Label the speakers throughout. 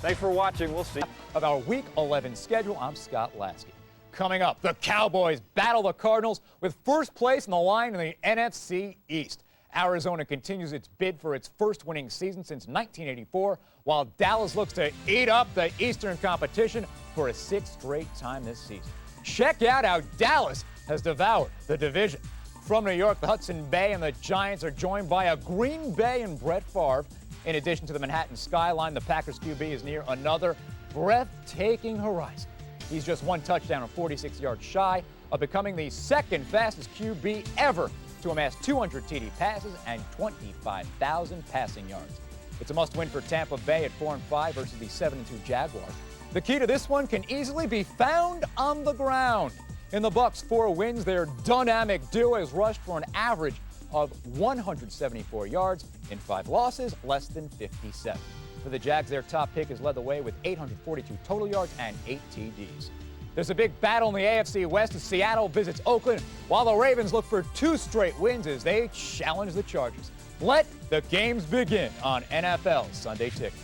Speaker 1: Thanks for watching. We'll see.
Speaker 2: Of our Week 11 schedule, I'm Scott Lasky. Coming up, the Cowboys battle the Cardinals with first place in the line in the NFC East. Arizona continues its bid for its first winning season since 1984, while Dallas looks to eat up the Eastern competition for a sixth straight time this season. Check out how Dallas has devoured the division. From New York, the Hudson Bay and the Giants are joined by a Green Bay and Brett Favre. In addition to the Manhattan skyline, the Packers QB is near another breathtaking horizon. He's just one touchdown and 46 yards shy of becoming the second fastest QB ever to amass 200 TD passes and 25,000 passing yards. It's a must-win for Tampa Bay at 4-5 versus the 7-2 Jaguars. The key to this one can easily be found on the ground. In the Bucs' 4 wins, their dynamic duo has rushed for an average of 174 yards. In 5 losses, less than 57. For the Jags, their top pick has led the way with 842 total yards and 8 TDs. There's a big battle in the AFC West as Seattle visits Oakland, while the Ravens look for 2 straight wins as they challenge the Chargers. Let the games begin on NFL Sunday Ticket.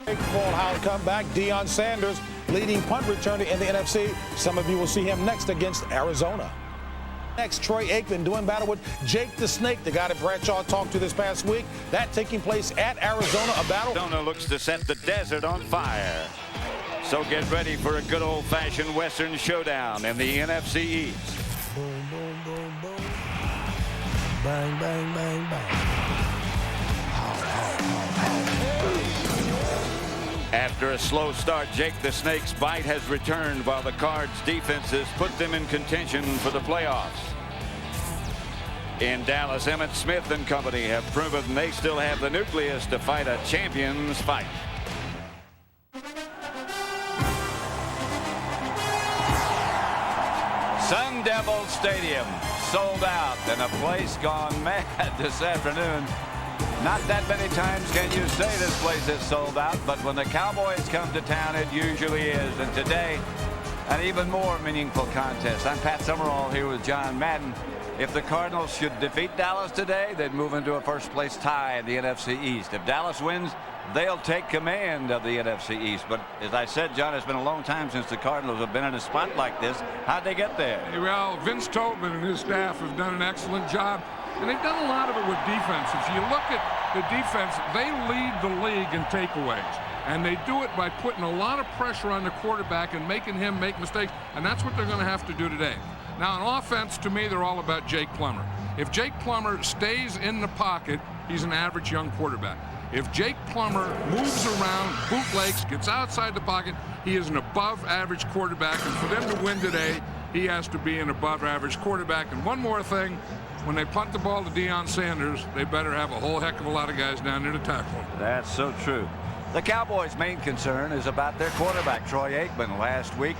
Speaker 3: Big full house comeback. Deion Sanders, leading punt returner in the NFC. Some of you will see him next against Arizona. Next, Troy Aikman doing battle with Jake the Snake, the guy that Bradshaw talked to this past week. That taking place at Arizona, a battle.
Speaker 4: Arizona looks to set the desert on fire. So get ready for a good old-fashioned Western showdown in the NFC East.
Speaker 5: Boom, boom, boom, boom. Bang, bang, bang, bang.
Speaker 4: After a slow start, Jake the Snake's bite has returned while the Cards' defenses put them in contention for the playoffs. In Dallas, Emmitt Smith and company have proven they still have the nucleus to fight a champion's fight. Sun Devil Stadium sold out and a place gone mad this afternoon. Not that many times can you say this place is sold out, but when the Cowboys come to town, it usually is. And today, an even more meaningful contest. I'm Pat Summerall here with John Madden. If the Cardinals should defeat Dallas today, they'd move into a first-place tie in the NFC East. If Dallas wins, they'll take command of the NFC East. But as I said, John, it's been a long time since the Cardinals have been in a spot like this. How'd they get there?
Speaker 6: Well, Vince Tobin and his staff have done an excellent job. And they've done a lot of it with defense. If you look at the defense, they lead the league in takeaways. And they do it by putting a lot of pressure on the quarterback and making him make mistakes. And that's what they're going to have to do today. Now, on offense, to me, they're all about Jake Plummer. If Jake Plummer stays in the pocket, he's an average young quarterback. If Jake Plummer moves around, bootlegs, gets outside the pocket, he is an above-average quarterback. And for them to win today, he has to be an above-average quarterback. And one more thing. When they punt the ball to Deion Sanders, they better have a whole heck of a lot of guys down there to tackle him.
Speaker 4: That's so true. The Cowboys' main concern is about their quarterback, Troy Aikman. Last week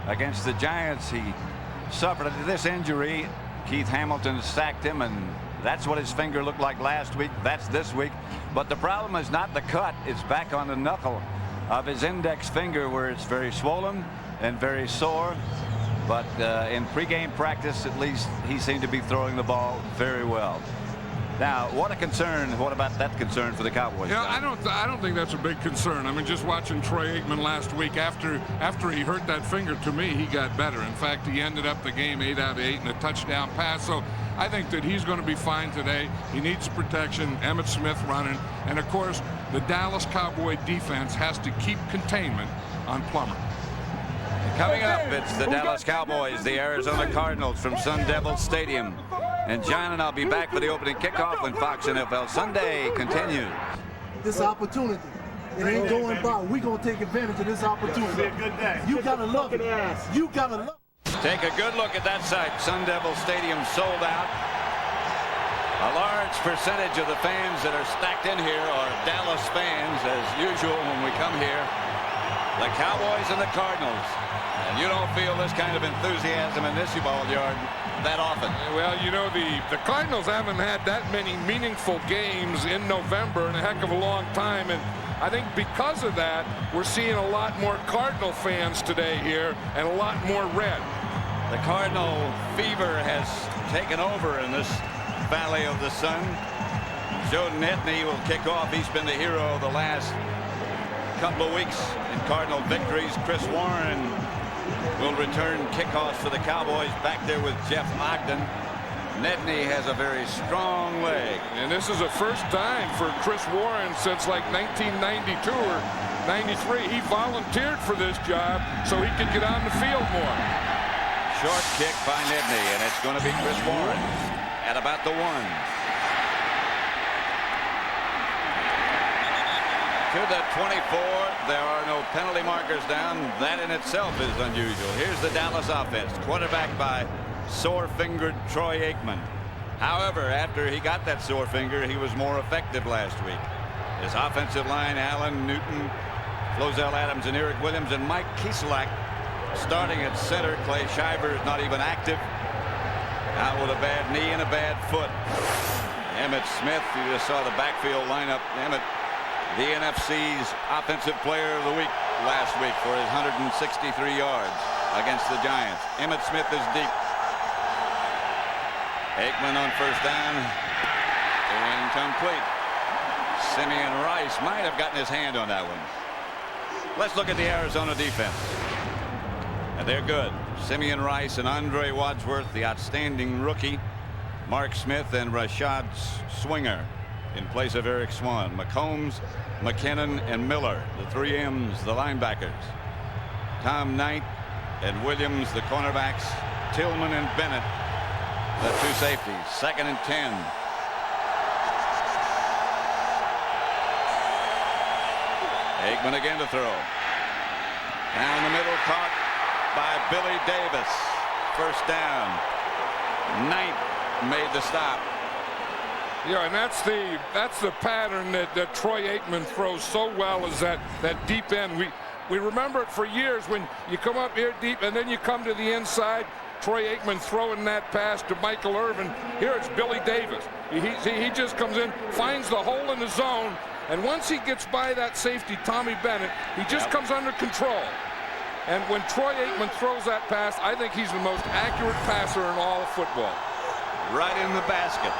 Speaker 4: against the Giants, he suffered this injury. Keith Hamilton sacked him, and that's what his finger looked like last week. That's this week. But the problem is not the cut. It's back on the knuckle of his index finger where it's very swollen and very sore. But in pregame practice, at least, he seemed to be throwing the ball very well. Now, what a concern. What about that concern for the Cowboys?
Speaker 6: Yeah, I don't think that's a big concern. I mean, just watching Troy Aikman last week, after he hurt that finger, to me, he got better. In fact, he ended up the game 8 out of 8 in a touchdown pass. So I think that he's going to be fine today. He needs protection. Emmitt Smith running. And, of course, the Dallas Cowboy defense has to keep containment on Plummer.
Speaker 4: Coming up, it's the Dallas Cowboys, the Arizona Cardinals from Sun Devil Stadium. And John and I'll be back for the opening kickoff when Fox NFL Sunday continues.
Speaker 7: This opportunity, it ain't going by. We're going to take advantage of this opportunity. It's gonna be a good day. You got to love it. You got to love it.
Speaker 4: Take a good look at that site. Sun Devil Stadium sold out. A large percentage of the fans that are stacked in here are Dallas fans, as usual when we come here. The Cowboys and the Cardinals. And you don't feel this kind of enthusiasm in this ball yard that often.
Speaker 6: Well, you know, the Cardinals haven't had that many meaningful games in November in a heck of a long time. And I think because of that, we're seeing a lot more Cardinal fans today here and a lot more red.
Speaker 4: The Cardinal fever has taken over in this Valley of the Sun. Joe Nedney will kick off. He's been the hero of the last couple of weeks in Cardinal victories. Chris Warren will return kickoffs for the Cowboys back there with Jeff Ogden. Nedney has a very strong leg.
Speaker 6: And this is the first time for Chris Warren since like 1992 or 93. He volunteered for this job so he could get on the field more.
Speaker 4: Short kick by Nedney, and it's going to be Chris Warren at about the 1. To the 24. There are no penalty markers down. That in itself is unusual. Here's the Dallas offense, quarterbacked by sore-fingered Troy Aikman. However, after he got that sore finger, he was more effective last week. His offensive line, Allen, Newton, Flozell Adams, and Eric Williams, and Mike Kieselak starting at center. Clay Shiver is not even active. Out with a bad knee and a bad foot. Emmitt Smith, you just saw the backfield lineup. Emmitt, the NFC's Offensive Player of the Week last week for his 163 yards against the Giants. Emmitt Smith is deep. Aikman on first down. Incomplete. Simeon Rice might have gotten his hand on that one. Let's look at the Arizona defense. And they're good. Simeon Rice and Andre Wadsworth, the outstanding rookie. Mark Smith and Rashad Swinger in place of Eric Swan. McCombs, McKinnon, and Miller, the 3 M's, the linebackers. Tom Knight and Williams, the cornerbacks. Tillman and Bennett, the 2 safeties. 2nd and 10. Aikman again to throw. Down the middle, caught by Billy Davis. First down. Knight made the stop.
Speaker 6: Yeah, and that's the pattern that Troy Aikman throws so well, is that deep end. We remember it for years when you come up here deep and then you come to the inside. Troy Aikman throwing that pass to Michael Irvin. Here it's Billy Davis. He just comes in, finds the hole in the zone, and once he gets by that safety, Tommy Bennett, he just comes under control. And when Troy Aikman throws that pass, I think he's the most accurate passer in all of football.
Speaker 4: Right in the basket.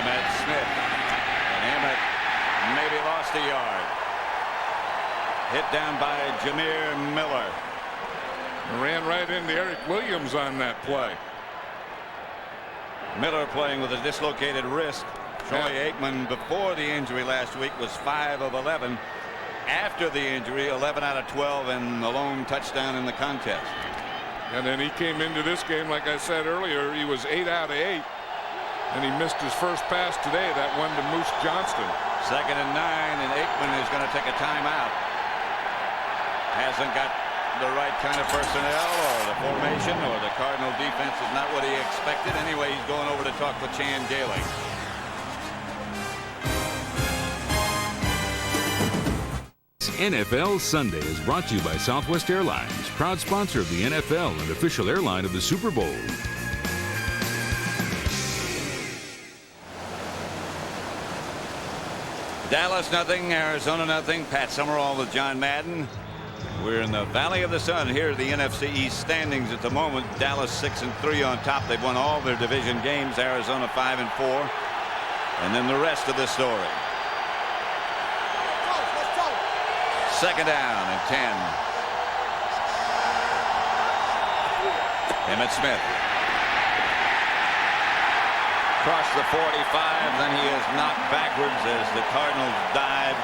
Speaker 4: Emmitt Smith. And Emmitt maybe lost a yard. Hit down by Jameer Miller.
Speaker 6: Ran right into Eric Williams on that play.
Speaker 4: Miller playing with a dislocated wrist. Troy Aikman, before the injury last week, was 5 of 11. After the injury, 11 out of 12 and the lone touchdown in the contest.
Speaker 6: And then he came into this game, like I said earlier, he was 8 out of 8. And he missed his first pass today, that one to Moose Johnston.
Speaker 4: 2nd and 9, and Aikman is going to take a timeout. Hasn't got the right kind of personnel, or the formation, or the Cardinal defense is not what he expected. Anyway, he's going over to talk with Chan Gailey.
Speaker 1: NFL Sunday is brought to you by Southwest Airlines, proud sponsor of the NFL and official airline of the Super Bowl.
Speaker 4: Dallas nothing, Arizona nothing. Pat Summerall with John Madden. We're in the Valley of the Sun. Here are the NFC East standings at the moment. Dallas 6-3 on top. They've won all their division games. Arizona 5-4. And then the rest of the story. 2nd down and 10. Emmitt Smith. Across the 45, then he is knocked backwards as the Cardinals dive.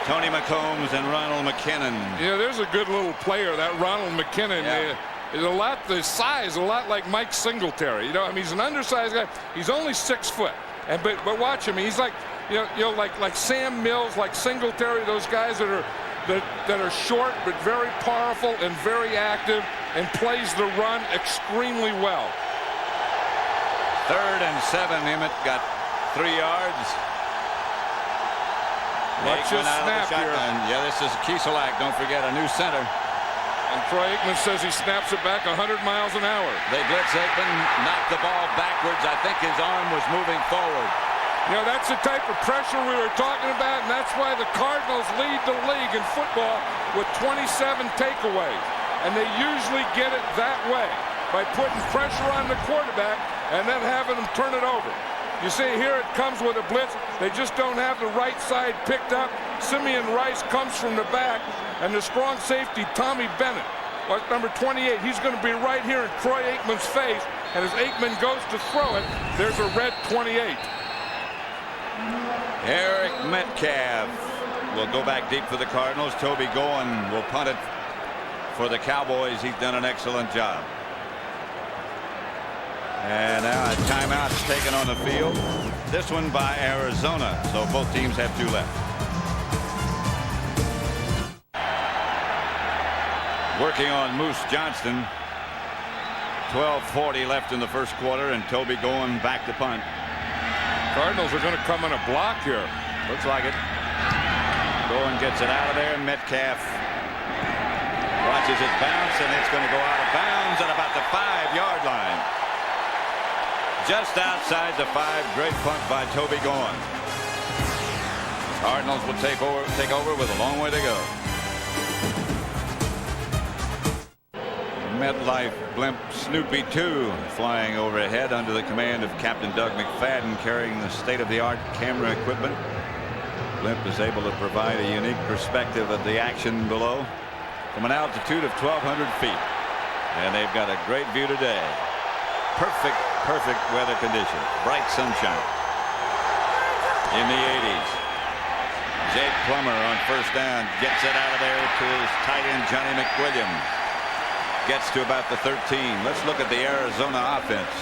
Speaker 4: Tony McCombs and Ronald McKinnon.
Speaker 6: Yeah, there's a good little player, that Ronald McKinnon.
Speaker 4: Yeah.
Speaker 6: Is the size, a lot like Mike Singletary. You know, I mean, he's an undersized guy. He's only 6 foot. But watch him. He's like, like Sam Mills, like Singletary, those guys that are short but very powerful and very active and plays the run extremely well.
Speaker 4: 3rd and 7. Emmitt got 3 yards.
Speaker 6: Watch this snap here.
Speaker 4: Yeah, this is Kieselak. Don't forget, a new center.
Speaker 6: And Troy Aikman says he snaps it back 100 miles an hour.
Speaker 4: They blitz Aikman, knocked the ball backwards. I think his arm was moving forward.
Speaker 6: You know, that's the type of pressure we were talking about, and that's why the Cardinals lead the league in football with 27 takeaways. And they usually get it that way, by putting pressure on the quarterback and then having them turn it over. You see here it comes with a blitz. They just don't have the right side picked up. Simeon Rice comes from the back, and the strong safety, Tommy Bennett, number 28, he's going to be right here in Troy Aikman's face, and as Aikman goes to throw it, there's a red 28.
Speaker 4: Eric Metcalf will go back deep for the Cardinals. Toby Goen will punt it for the Cowboys. He's done an excellent job. And now a timeout's taken on the field. This one by Arizona. So both teams have 2 left. Working on Moose Johnston. 12:40 left in the first quarter, and Toby Goen back to punt.
Speaker 6: Cardinals are going to come in a block here.
Speaker 4: Looks like it. Goen gets it out of there. Metcalf watches it bounce, and it's going to go out of bounds at about the 5-yard line. Just outside the 5. Great punt by Toby Goen. Cardinals will take over with a long way to go. MetLife blimp Snoopy 2 flying overhead under the command of Captain Doug McFadden, carrying the state-of-the-art camera equipment. Blimp is able to provide a unique perspective of the action below from an altitude of 1,200 feet. And they've got a great view today. Perfect weather conditions. Bright sunshine. In the 80s. Jake Plummer on first down gets it out of there to his tight end Johnny McWilliams. Gets to about the 13. Let's look at the Arizona offense.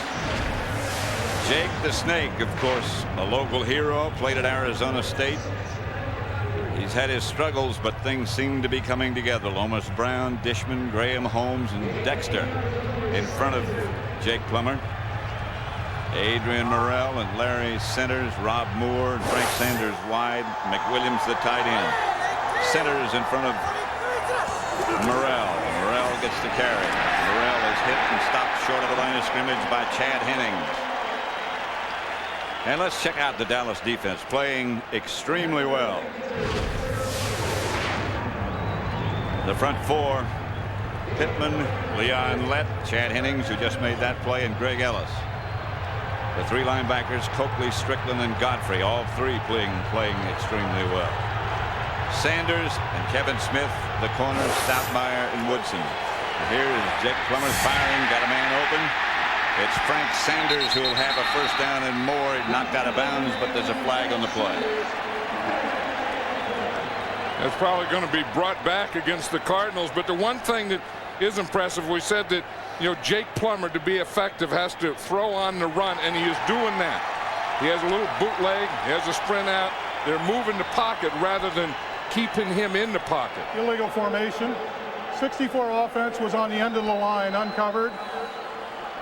Speaker 4: Jake the Snake, of course, a local hero, played at Arizona State. He's had his struggles, but things seem to be coming together. Lomas Brown, Dishman, Graham Holmes, and Dexter in front of Jake Plummer. Adrian Morrell and Larry Centers, Rob Moore and Frank Sanders wide. McWilliams the tight end. Centers in front of Morrell. Morrell gets the carry. Morrell is hit and stopped short of the line of scrimmage by Chad Hennings. And let's check out the Dallas defense, playing extremely well. The front 4, Pittman, Leon Lett, Chad Hennings, who just made that play, and Greg Ellis. The 3 linebackers, Coakley, Strickland, and Godfrey, all 3 playing extremely well. Sanders and Kevin Smith, the corners, Stoutmeyer and Woodson. Here is Jake Plummer firing, got a man open. It's Frank Sanders who will have a first down and more. He knocked out of bounds, but there's a flag on the play.
Speaker 6: That's probably going to be brought back against the Cardinals. But the one thing that is impressive, we said that, Jake Plummer, to be effective, has to throw on the run, and he is doing that. He has a little bootleg. He has a sprint out. They're moving the pocket rather than keeping him in the pocket.
Speaker 8: Illegal formation. 64 offense was on the end of the line, uncovered.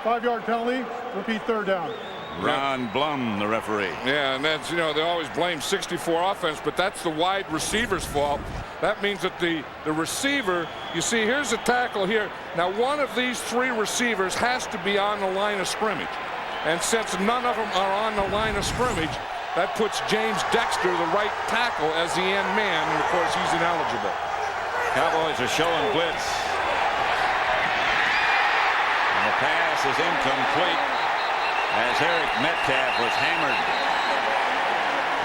Speaker 8: 5-yard penalty. Repeat, third down.
Speaker 4: Ron Blum, the referee.
Speaker 6: Yeah, and that's, they always blame 64 offense, but that's the wide receiver's fault. That means that the receiver, you see, here's a tackle here. Now, one of these 3 receivers has to be on the line of scrimmage. And since none of them are on the line of scrimmage, that puts James Dexter, the right tackle, as the end man, and of course he's ineligible.
Speaker 4: Cowboys are showing blitz. And the pass is incomplete as Eric Metcalf was hammered.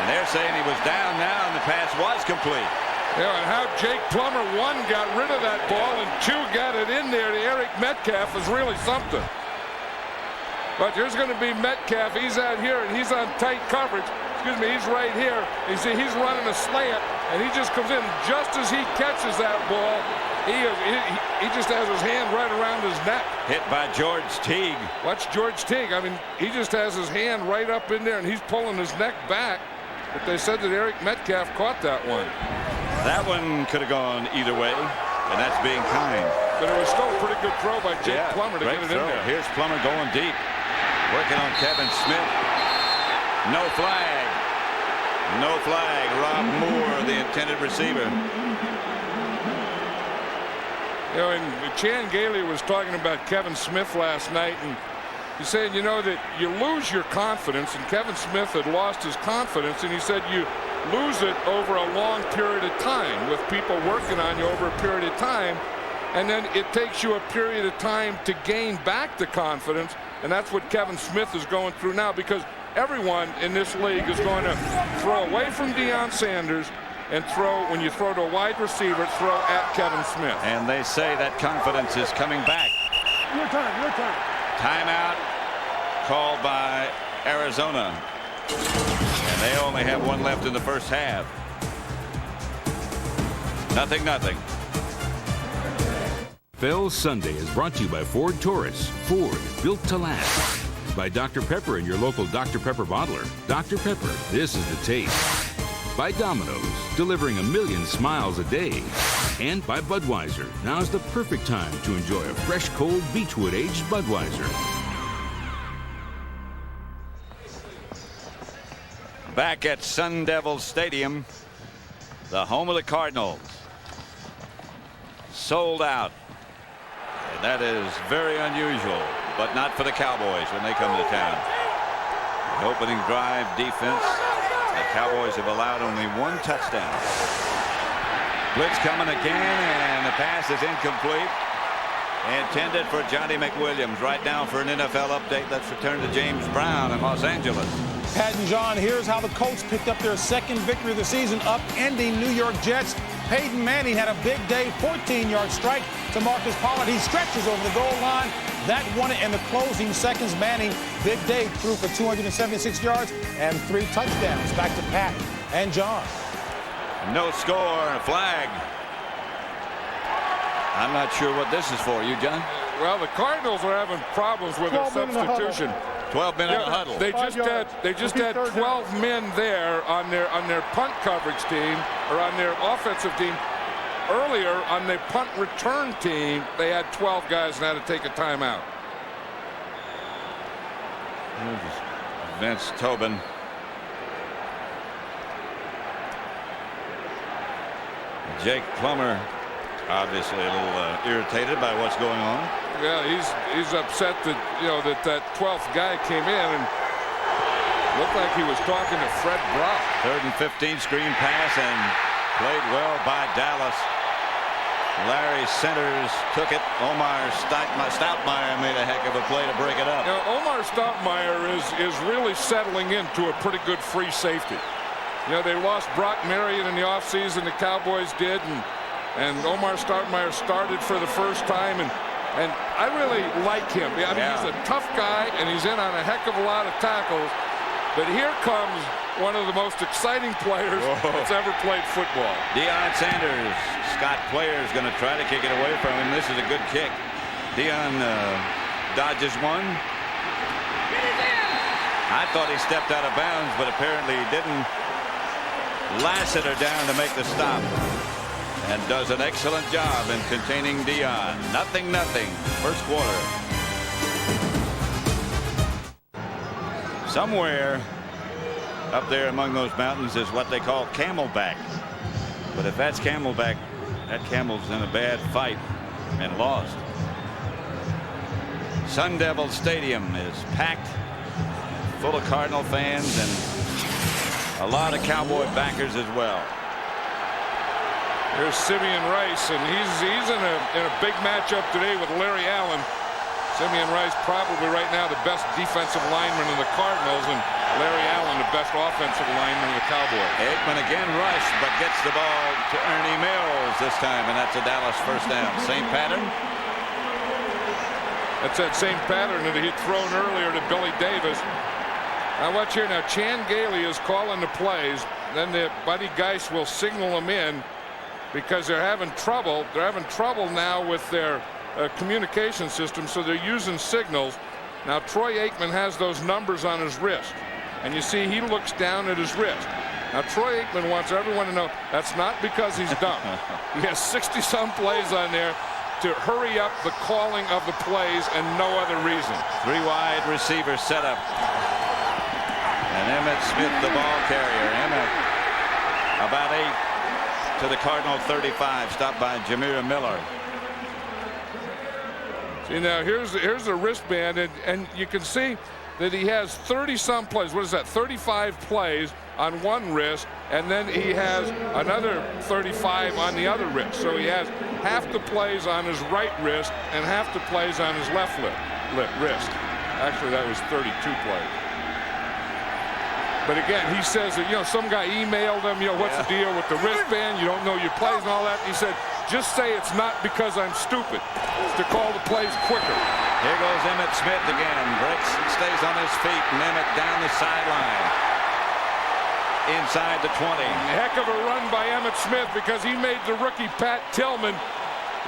Speaker 4: And they're saying he was down now, and the pass was complete.
Speaker 6: Yeah, and how Jake Plummer, 1, got rid of that ball, and 2, got it in there to Eric Metcalf is really something. But there's going to be Metcalf. He's out here, and he's on tight coverage. Excuse me, he's right here. You see, he's running a slant, and he just comes in. Just as he catches that ball, he just has his hand right around his neck.
Speaker 4: Hit by George Teague.
Speaker 6: Watch George Teague. I mean, he just has his hand right up in there, and he's pulling his neck back. But they said that Eric Metcalf caught that one.
Speaker 4: That one could have gone either way, and that's being kind.
Speaker 6: But it was still a pretty good throw by Jake Plummer to get it in there.
Speaker 4: Here's Plummer going deep. Working on Kevin Smith. No flag. No flag. Rob Moore, the intended receiver.
Speaker 6: And Chan Gailey was talking about Kevin Smith last night, and he's saying, that you lose your confidence, and Kevin Smith had lost his confidence, and he said you lose it over a long period of time with people working on you over a period of time, and then it takes you a period of time to gain back the confidence. And that's what Kevin Smith is going through now, because everyone in this league is going to throw away from Deion Sanders and when you throw to a wide receiver, throw at Kevin Smith.
Speaker 4: And they say that confidence is coming back.
Speaker 8: Your turn.
Speaker 4: Timeout called by Arizona. And they only have one left in the first half. 0-0.
Speaker 1: Phil's Sunday is brought to you by Ford Taurus. Ford, built to last. By Dr. Pepper and your local Dr. Pepper bottler. Dr. Pepper, this is the taste. By Domino's, delivering 1 million smiles a day. And by Budweiser, now's the perfect time to enjoy a fresh, cold Beechwood aged Budweiser.
Speaker 4: Back at Sun Devil Stadium, the home of the Cardinals. Sold out. And that is very unusual, but not for the Cowboys when they come to town. The opening drive defense, the Cowboys have allowed only 1 touchdown. Blitz coming again, and the pass is incomplete. Intended for Johnny McWilliams. Right now for an NFL update, let's return to James Brown in Los Angeles.
Speaker 3: Pat and John, here's how the Colts picked up their 2nd victory of the season, upending New York Jets. Peyton Manning had a big day, 14-yard strike to Marcus Pollard. He stretches over the goal line. That won it in the closing seconds. Manning, big day, threw for 276 yards and 3 touchdowns. Back to Pat and John.
Speaker 4: No score, a flag. I'm not sure what this is for. You, John?
Speaker 6: Well, the Cardinals are having problems with their substitution.
Speaker 4: 12-minute huddle.
Speaker 6: They just had 12 men there on their punt coverage team, or on their offensive team. Earlier on the punt return team, they had 12 guys and had to take a timeout.
Speaker 4: Vince Tobin. Jake Plummer, obviously a little irritated by what's going on.
Speaker 6: Yeah, he's upset that that 12th guy came in and looked like he was talking to Fred Brock.
Speaker 4: 3rd and 15, screen pass, and played well by Dallas. Larry Centers took it. Omar Stoutmeyer made a heck of a play to break it up.
Speaker 6: Omar Stoutmeyer is really settling into a pretty good free safety. They lost Brock Marion in the offseason, the Cowboys did, and Omar Stoutmeyer started for the first time, and I really like him. I mean, he's a tough guy, and he's in on a heck of a lot of tackles. But here comes one of the most exciting players that's ever played football.
Speaker 4: Deion Sanders. Scott Player is going to try to kick it away from him. This is a good kick. Deion dodges one. I thought he stepped out of bounds, but apparently he didn't. Lassiter down to make the stop, and does an excellent job in containing Deion. 0-0, first quarter. Somewhere up there among those mountains is what they call Camelback. But if that's Camelback, that camel's in a bad fight and lost. Sun Devil Stadium is packed, full of Cardinal fans and a lot of Cowboy backers as well.
Speaker 6: There's Simeon Rice, and he's in a big matchup today with Larry Allen. Simeon Rice probably right now the best defensive lineman in the Cardinals, and Larry Allen the best offensive lineman in the Cowboys.
Speaker 4: Aikman again rushed, but gets the ball to Ernie Mills this time, and that's a Dallas first down. Same pattern.
Speaker 6: That's that same pattern that he'd thrown earlier to Billy Davis. Now watch here. Now Chan Gailey is calling the plays. Then Buddy Geist will signal them in because they're having trouble. They're having trouble now with their communication system, so they're using signals. Now Troy Aikman has those numbers on his wrist, and you see he looks down at his wrist. Now Troy Aikman wants everyone to know that's not because he's dumb. He has 60-some plays on there to hurry up the calling of the plays and no other reason.
Speaker 4: 3 wide receiver setup. And Emmitt Smith, the ball carrier. Emmitt about 8 to the Cardinal 35, stopped by Jameer Miller.
Speaker 6: See, now here's the wristband, and you can see that he has 30-some plays. What is that? 35 plays on one wrist, and then he has another 35 on the other wrist. So he has half the plays on his right wrist and half the plays on his left wrist. Actually, that was 32 plays. But again, he says that, some guy emailed him, what's the deal with the wristband? You don't know your plays and all that. He said, just say it's not because I'm stupid. It's to call the plays quicker.
Speaker 4: Here goes Emmitt Smith again. Breaks and stays on his feet. And Emmitt down the sideline. Inside the 20.
Speaker 6: Heck of a run by Emmitt Smith because he made the rookie Pat Tillman.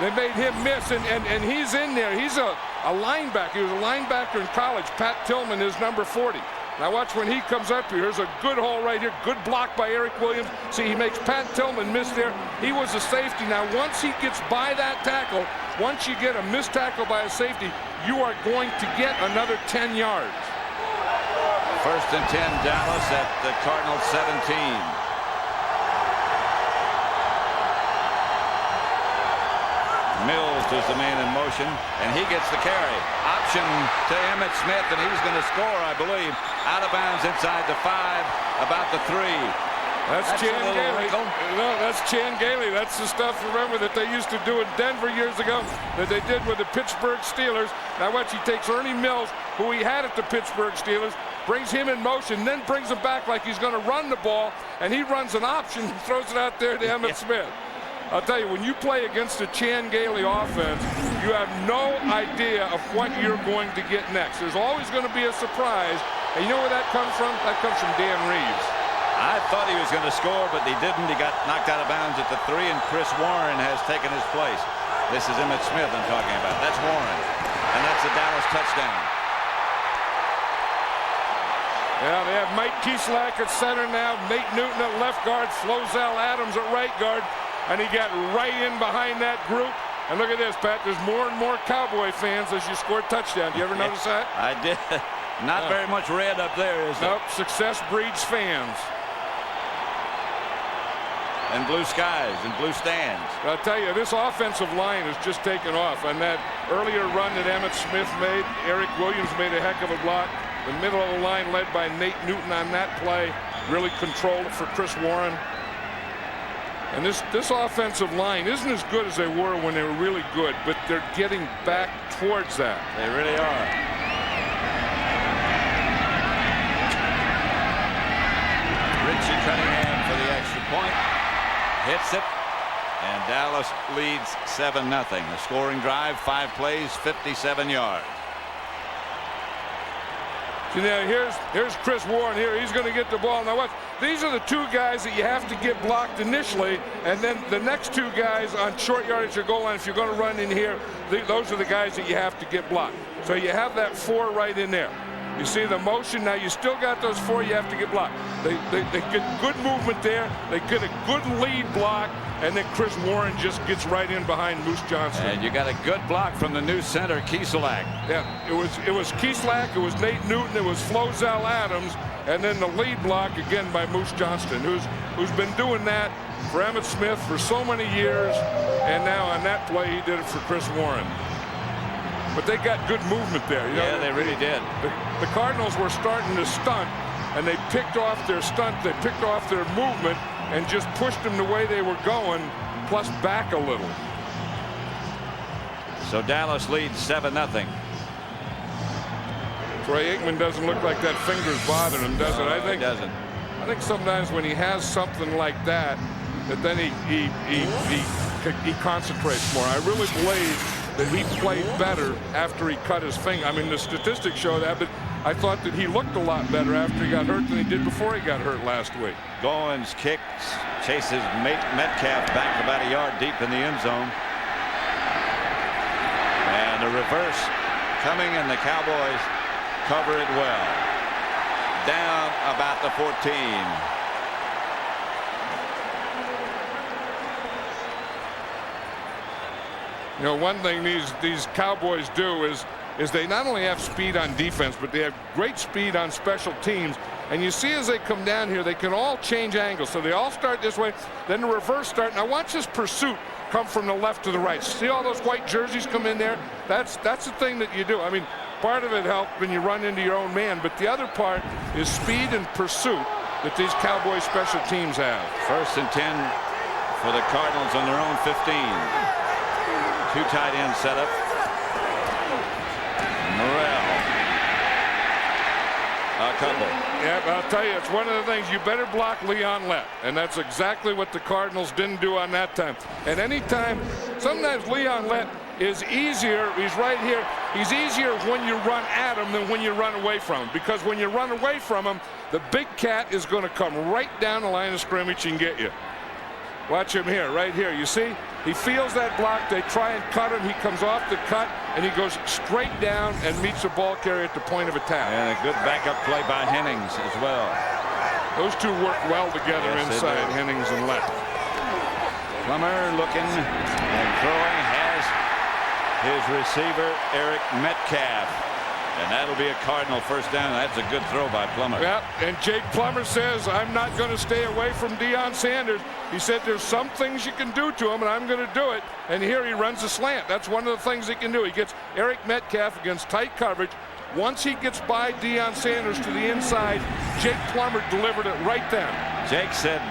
Speaker 6: They made him miss, and he's in there. He's a linebacker. He was a linebacker in college. Pat Tillman is number 40. Now watch when he comes up here. Here's a good hole right here. Good block by Eric Williams. See, he makes Pat Tillman miss there. He was a safety. Now once he gets by that tackle, once you get a missed tackle by a safety, you are going to get another 10 yards.
Speaker 4: First and 10, Dallas at the Cardinals 17. Mills is the man in motion, and he gets the carry. Option to Emmitt Smith, and he's going to score, I believe. Out of bounds inside the 5, about the 3.
Speaker 6: That's Chan Gailey. No, that's Chan Gailey. That's the stuff, remember, that they used to do in Denver years ago, that they did with the Pittsburgh Steelers. Now watch, he takes Ernie Mills, who he had at the Pittsburgh Steelers, brings him in motion, then brings him back like he's going to run the ball, and he runs an option and throws it out there to Emmitt Smith. I'll tell you, when you play against a Chan Gailey offense, you have no idea of what you're going to get next. There's always going to be a surprise. And you know where that comes from? That comes from Dan Reeves.
Speaker 4: I thought he was going to score, but he didn't. He got knocked out of bounds at the 3, and Chris Warren has taken his place. This is Emmitt Smith I'm talking about. That's Warren. And that's a Dallas touchdown.
Speaker 6: Yeah, they have Mike Kieslak at center now. Nate Newton at left guard. Flozell Adams at right guard. And he got right in behind that group. And look at this, Pat. There's more and more Cowboy fans as you score touchdown. Do you ever notice that?
Speaker 4: I did. Not very much red up there, is there?
Speaker 6: Nope. Success breeds fans.
Speaker 4: And blue skies and blue stands.
Speaker 6: I'll tell you, this offensive line has just taken off. And that earlier run that Emmitt Smith made, Eric Williams made a heck of a block. The middle of the line led by Nate Newton on that play. Really controlled it for Chris Warren. And this offensive line isn't as good as they were when they were really good, but they're getting back towards that.
Speaker 4: They really are. Richie Cunningham for the extra point. Hits it. And Dallas leads 7-0. A scoring drive, 5 plays, 57 yards.
Speaker 6: So now here's Chris Warren here. He's going to get the ball. Now watch. These are the 2 guys that you have to get blocked initially, and then the next 2 guys on short yardage or goal line, if you're going to run in here, those are the guys that you have to get blocked. So you have that 4 right in there. You see the motion. Now you still got those 4 you have to get blocked. They get good movement there. They get a good lead block, and then Chris Warren just gets right in behind Moose Johnston.
Speaker 4: And you got a good block from the new center, Kieslak.
Speaker 6: Yeah, it was Kieslak, it was Nate Newton, it was Flozell Adams, and then the lead block again by Moose Johnston, who's been doing that for Emmitt Smith for so many years, and now on that play he did it for Chris Warren. But they got good movement there.
Speaker 4: Yeah, they really did.
Speaker 6: The Cardinals were starting to stunt, and they picked off their stunt, they picked off their movement, and just pushed them the way they were going, plus back a little.
Speaker 4: So Dallas leads 7-0.
Speaker 6: Troy Aikman doesn't look like that finger's bothering him, does it? I think
Speaker 4: he doesn't.
Speaker 6: I think sometimes when he has something like that, then he concentrates more. I really believe that he played better after he cut his finger. I mean, the statistics show that, but I thought that he looked a lot better after he got hurt than he did before he got hurt last week.
Speaker 4: Goins kicks, chases Metcalf back about a yard deep in the end zone. And a reverse coming, and the Cowboys cover it well. Down about the 14.
Speaker 6: You know, one thing these Cowboys do is they not only have speed on defense, but they have great speed on special teams. And you see as they come down here, they can all change angles. So they all start this way, then the reverse start. Now watch this pursuit come from the left to the right. See all those white jerseys come in there? That's the thing that you do. I mean, part of it helps when you run into your own man, but the other part is speed and pursuit that these Cowboys special teams have.
Speaker 4: First and 10 for the Cardinals on their own 15. 2 tight end setup. Morrell A couple.
Speaker 6: Yeah, I'll tell you, it's one of the things. You better block Leon Lett, and that's exactly what the Cardinals didn't do on that time. And anytime, sometimes Leon Lett is easier. He's right here. He's easier when you run at him than when you run away from him, because when you run away from him, the big cat is going to come right down the line of scrimmage and get you. Watch him here, right here. You see, he feels that block. They try and cut him. He comes off the cut, and he goes straight down and meets the ball carrier at the point of attack.
Speaker 4: And a good backup play by Hennings as well.
Speaker 6: Those two work well together, yes, inside, Hennings and Lett.
Speaker 4: Plummer looking and throwing, has his receiver, Eric Metcalf. And that'll be a Cardinal first down. That's a good throw by Plummer.
Speaker 6: Yeah, and Jake Plummer says, I'm not going to stay away from Deion Sanders. He said there's some things you can do to him, and I'm going to do it. And here he runs a slant. That's one of the things he can do. He gets Eric Metcalf against tight coverage. Once he gets by Deion Sanders to the inside, Jake Plummer delivered it right then.
Speaker 4: Jake said,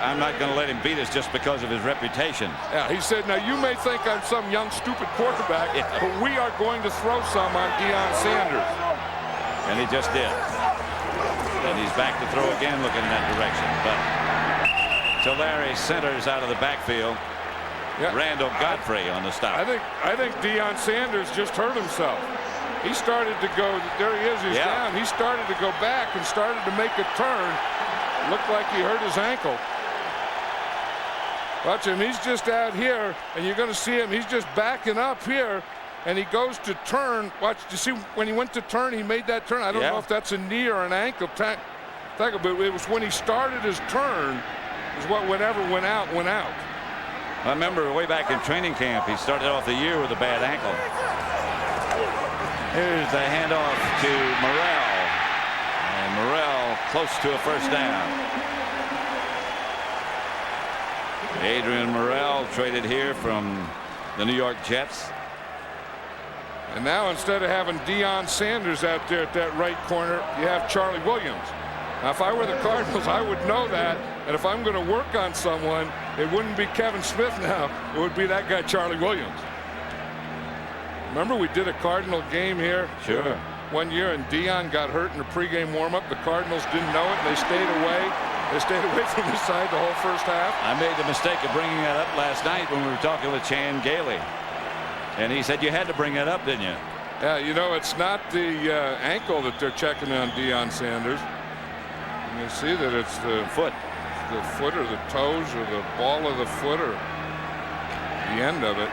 Speaker 4: I'm not going to let him beat us just because of his reputation.
Speaker 6: Yeah, he said, now you may think I'm some young, stupid quarterback, but we are going to throw some on Deion Sanders.
Speaker 4: And he just did. And he's back to throw again, looking in that direction. But Tulare centers out of the backfield. Yeah. Randall Godfrey on the stop.
Speaker 6: I think Deion Sanders just hurt himself. He started to go, there he is, he's down. He started to go back and started to make a turn. Looked like he hurt his ankle. Watch him, he's just out here, and you're going to see him, he's just backing up here, and he goes to turn. Watch, you see when he went to turn, he made that turn. I don't know if that's a knee or an ankle tackle, but it was when he started his turn, is what whenever went out, went out.
Speaker 4: I remember way back in training camp, he started off the year with a bad ankle. Here's the handoff to Morrell. And Morrell close to a first down. Adrian Morrell traded here from the New York Jets.
Speaker 6: And now instead of having Deion Sanders out there at that right corner, you have Charlie Williams. Now, if I were the Cardinals, I would know that. And if I'm going to work on someone, it wouldn't be Kevin Smith now. It would be that guy, Charlie Williams. Remember, we did a Cardinal game here one year, and Deion got hurt in the pregame warm-up. The Cardinals didn't know it, and they stayed away. They stayed away from the side the whole first half.
Speaker 4: I made the mistake of bringing that up last night when we were talking with Chan Gailey. And he said you had to bring that up, didn't you?
Speaker 6: Yeah, you know, it's not the ankle that they're checking on Deion Sanders. And you see that it's the foot or the toes or the ball of the foot or the end of it.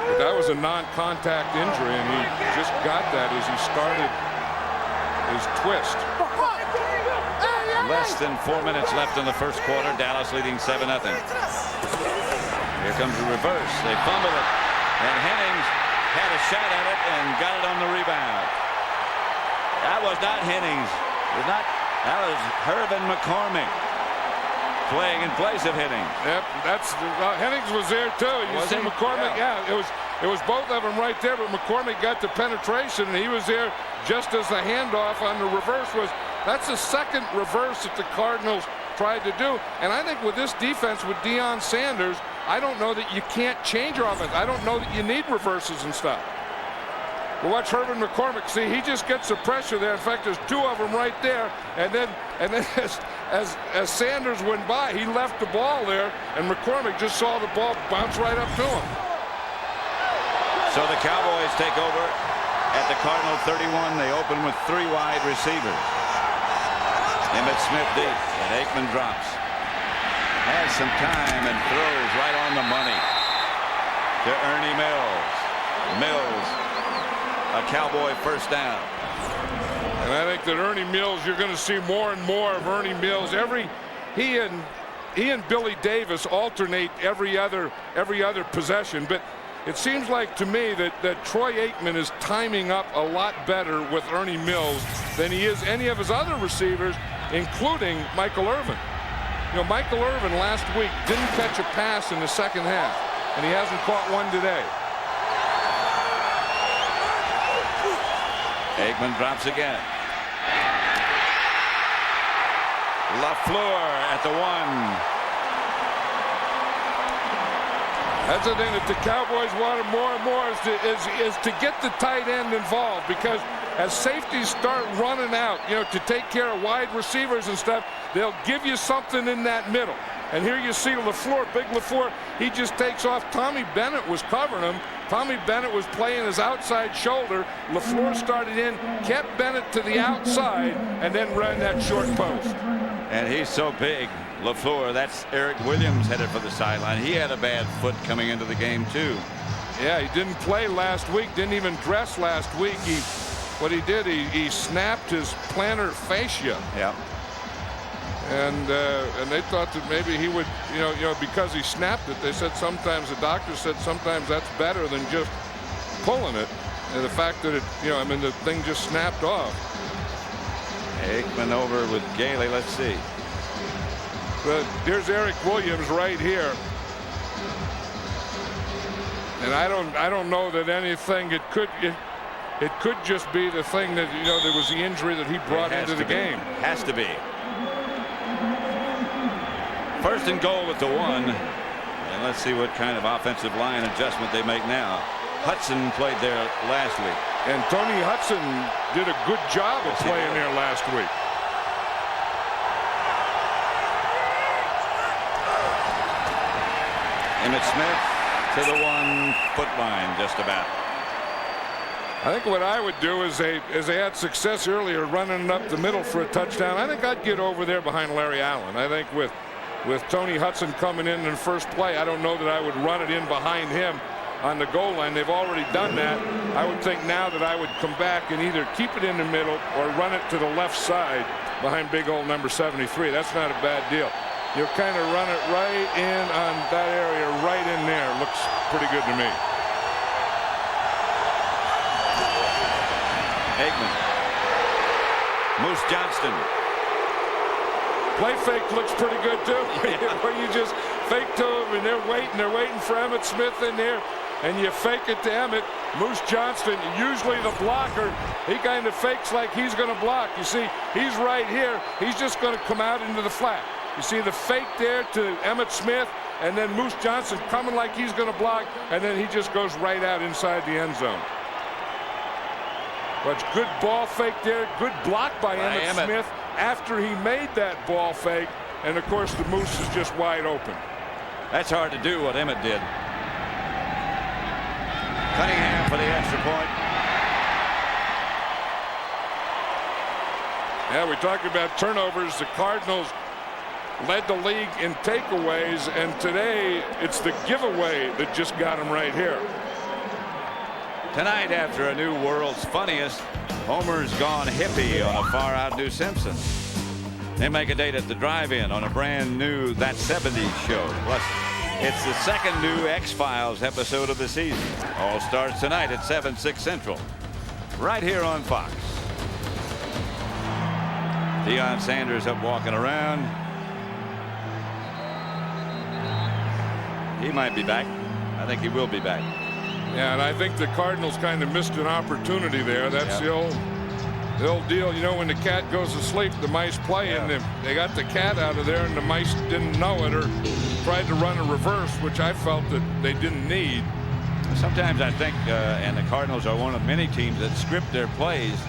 Speaker 6: But that was a non-contact injury, and he just got that as he started his twist.
Speaker 4: Less than 4 minutes left in the first quarter. Dallas leading 7-0. Here comes the reverse. They fumble it, and Hennings had a shot at it and got it on the rebound. That was not Hennings. That was Hervin McCormick playing in place of Hennings.
Speaker 6: Yep, Hennings was there too. You see McCormick, it was both of them right there, but McCormick got the penetration, and he was there just as the handoff on the reverse was. That's the second reverse that the Cardinals tried to do, and I think with this defense with Deion Sanders, I don't know that you can't change your offense. I don't know that you need reverses and stuff. But watch Hervin McCormick. See, he just gets the pressure there. In fact, there's two of them right there. And then as Sanders went by, he left the ball there, and McCormick just saw the ball bounce right up to him.
Speaker 4: So the Cowboys take over at the Cardinal 31. They open with 3 wide receivers. Emmitt Smith deep, and Aikman drops. Has some time and throws right on the money to Ernie Mills. A Cowboy first down.
Speaker 6: And I think that Ernie Mills, you're going to see more and more of Ernie Mills. He and Billy Davis alternate every other possession, but it seems like to me that Troy Aikman is timing up a lot better with Ernie Mills than he is any of his other receivers, including Michael Irvin. You know, Michael Irvin last week didn't catch a pass in the second half, and he hasn't caught one today.
Speaker 4: Aikman drops again. LaFleur at the 1.
Speaker 6: That's the thing that the Cowboys wanted more and more is to get the tight end involved, because as safeties start running out, to take care of wide receivers and stuff, they'll give you something in that middle. And here you see LaFleur, big LaFleur, he just takes off. Tommy Bennett was covering him. Tommy Bennett was playing his outside shoulder. LaFleur started in, kept Bennett to the outside, and then ran that short post.
Speaker 4: And he's so big, LaFleur. That's Eric Williams headed for the sideline. He had a bad foot coming into the game, too.
Speaker 6: Yeah, he didn't play last week, didn't even dress last week. What he did, he snapped his plantar fascia.
Speaker 4: Yeah.
Speaker 6: And they thought that maybe he would, because he snapped it, they said sometimes, the doctor said sometimes that's better than just pulling it. And the fact that the thing just snapped off.
Speaker 4: Aikman over with Gailey. Let's see.
Speaker 6: But here's Eric Williams right here. And I don't know that anything, it could just be the thing that, there was the injury that he brought into the game.
Speaker 4: Has to be. First and goal with the 1. And let's see what kind of offensive line adjustment they make now. Hudson played there last week.
Speaker 6: And Tony Hudson did a good job of playing there last week.
Speaker 4: Emmitt Smith to the 1-foot line, just about.
Speaker 6: I think what I would do is they had success earlier running it up the middle for a touchdown. I think I'd get over there behind Larry Allen. I think with Tony Hudson coming in the first play, I don't know that I would run it in behind him on the goal line. They've already done that. I would think now that I would come back and either keep it in the middle or run it to the left side behind big old number 73. That's not a bad deal. You'll kind of run it right in on that area, right in there. Looks pretty good to me.
Speaker 4: Aikman. Moose Johnston.
Speaker 6: Play fake looks pretty good too. Where you just fake to him and they're waiting for Emmitt Smith in there, and you fake it to Emmitt. Moose Johnston, usually the blocker, he kind of fakes like he's going to block. You see, he's right here. He's just going to come out into the flat. You see the fake there to Emmitt Smith, and then Moose Johnston coming like he's going to block, and then he just goes right out inside the end zone. But good ball fake there, good block by Emmitt Smith after he made that ball fake, and of course the Moose is just wide open.
Speaker 4: That's hard to do what Emmitt did. Cunningham for the extra point.
Speaker 6: Yeah, we talked about turnovers. The Cardinals led the league in takeaways, and today it's the giveaway that just got them right here.
Speaker 4: Tonight, after a new World's Funniest, Homer's gone hippie on a far-out new Simpson. They make a date at the drive-in on a brand new That 70s show. Plus, it's the second new X-Files episode of the season. All starts tonight at 7/6 Central, right here on Fox. Deion Sanders up walking around. He might be back. I think he will be back.
Speaker 6: Yeah, and I think the Cardinals kind of missed an opportunity there. That's the old deal. When the cat goes to sleep, the mice play, and they got the cat out of there, and the mice didn't know it or tried to run a reverse, which I felt that they didn't need.
Speaker 4: Sometimes I think, and the Cardinals are one of many teams that script their plays.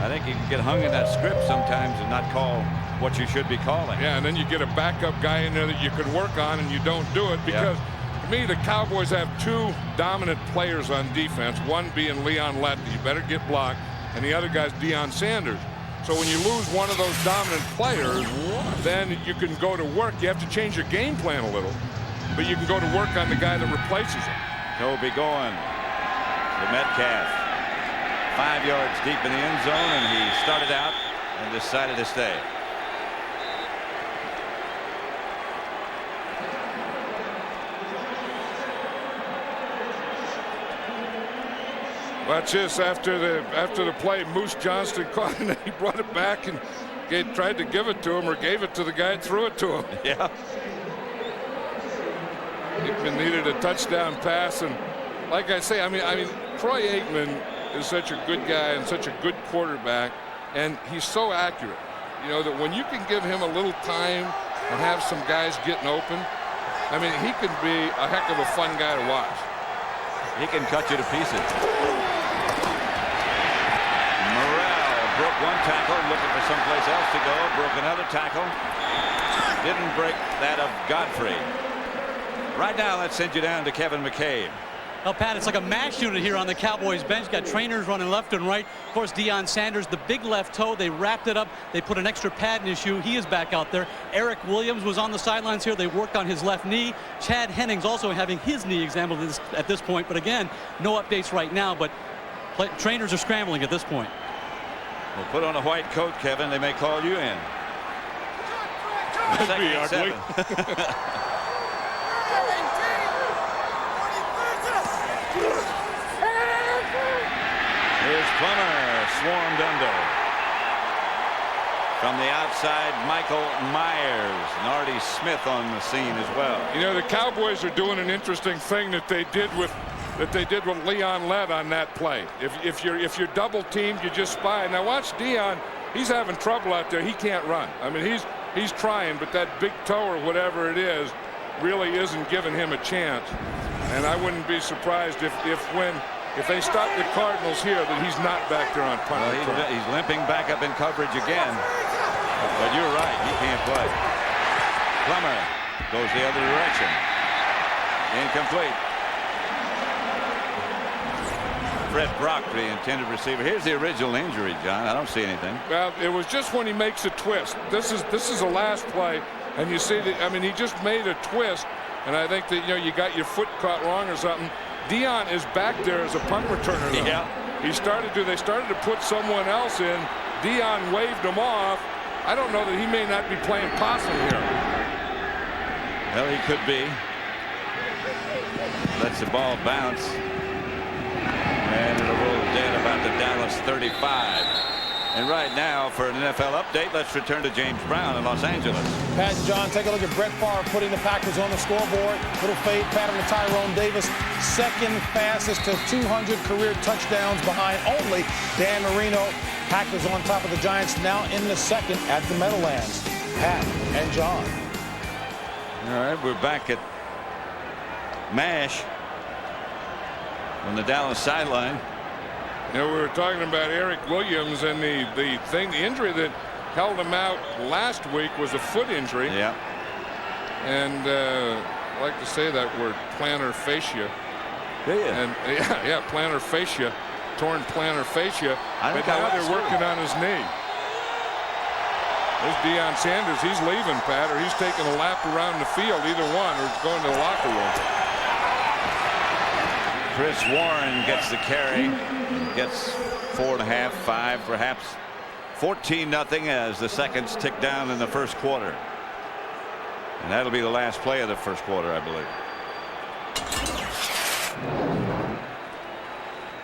Speaker 4: I think you can get hung in that script sometimes and not call what you should be calling.
Speaker 6: Yeah, and then you get a backup guy in there that you could work on, and you don't do it because. To me, the Cowboys have two dominant players on defense, one being Leon Letty. You better get blocked, and the other guy's Deion Sanders. So when you lose one of those dominant players, then you can go to work. You have to change your game plan a little, but you can go to work on the guy that replaces him.
Speaker 4: Toby going to Metcalf. 5 yards deep in the end zone, and he started out and decided to stay.
Speaker 6: Watch this. After the play, Moose Johnston caught it, and he brought it back and tried to give it to him, or gave it to the guy and threw it to him.
Speaker 4: Yeah.
Speaker 6: Aikman needed a touchdown pass, and like I say, I mean, Troy Aikman is such a good guy and such a good quarterback, and he's so accurate. That when you can give him a little time and have some guys getting open, I mean, he can be a heck of a fun guy to watch.
Speaker 4: He can cut you to pieces. Morrell broke one tackle, looking for someplace else to go. Broke another tackle. Didn't break that of Godfrey. Right now, let's send you down to Kevin McCabe.
Speaker 9: Well, Pat, it's like a mash unit here on the Cowboys bench. Got trainers running left and right. Of course, Deion Sanders, the big left toe. They wrapped it up. They put an extra pad in his shoe. He is back out there. Eric Williams was on the sidelines here. They worked on his left knee. Chad Hennings also having his knee examined at this point. But again, no updates right now. But trainers are scrambling at this point.
Speaker 4: Well, put on a white coat, Kevin. They may call you in.
Speaker 6: That'd be ugly.
Speaker 4: Here's Plummer, swarmed under. From the outside, Michael Myers and Artie Smith on the scene as well.
Speaker 6: You know, the Cowboys are doing an interesting thing that they did with Leon Lett on that play. If you're double teamed, you just spy. Now watch Deion. He's having trouble out there. He can't run. I mean, he's trying, but that big toe or whatever it is really isn't giving him a chance. And I wouldn't be surprised if they stop the Cardinals here, that he's not back there on punt return.
Speaker 4: Well, he's limping back up in coverage again. But you're right, he can't play. Plummer goes the other direction. Incomplete. Fred Brock, the intended receiver. Here's the original injury, John. I don't see anything.
Speaker 6: Well, it was just when he makes a twist. This is the last play, and you see that. I mean, he just made a twist, and I think that you got your foot caught wrong or something. Deion is back there as a punt returner. Though.
Speaker 4: Yeah.
Speaker 6: They started to put someone else in. Deion waved him off. I don't know that he may not be playing possum here.
Speaker 4: Well, he could be. Lets the ball bounce. And it'll roll dead about the Dallas 35. And right now, for an NFL update, let's return to James Brown in Los Angeles.
Speaker 3: Pat and John, take a look at Brett Favre putting the Packers on the scoreboard. Little fade pattern to Tyrone Davis. Second fastest to 200 career touchdowns behind only Dan Marino. Packers on top of the Giants now in the second at the Meadowlands. Pat and John.
Speaker 4: All right, we're back at MASH on the Dallas sideline.
Speaker 6: You know, we were talking about Eric Williams, and the injury that held him out last week was a foot injury.
Speaker 4: Yeah.
Speaker 6: And I like to say that word, plantar fascia.
Speaker 4: Yeah.
Speaker 6: And yeah, plantar fascia, torn plantar fascia. But now they're working on his knee. There's Deion Sanders. He's leaving, Pat, or he's taking a lap around the field, either one, or he's going to the locker room.
Speaker 4: Chris Warren gets the carry, gets 4.5, 5, perhaps 14-0 as the seconds tick down in the first quarter. And that'll be the last play of the first quarter, I believe.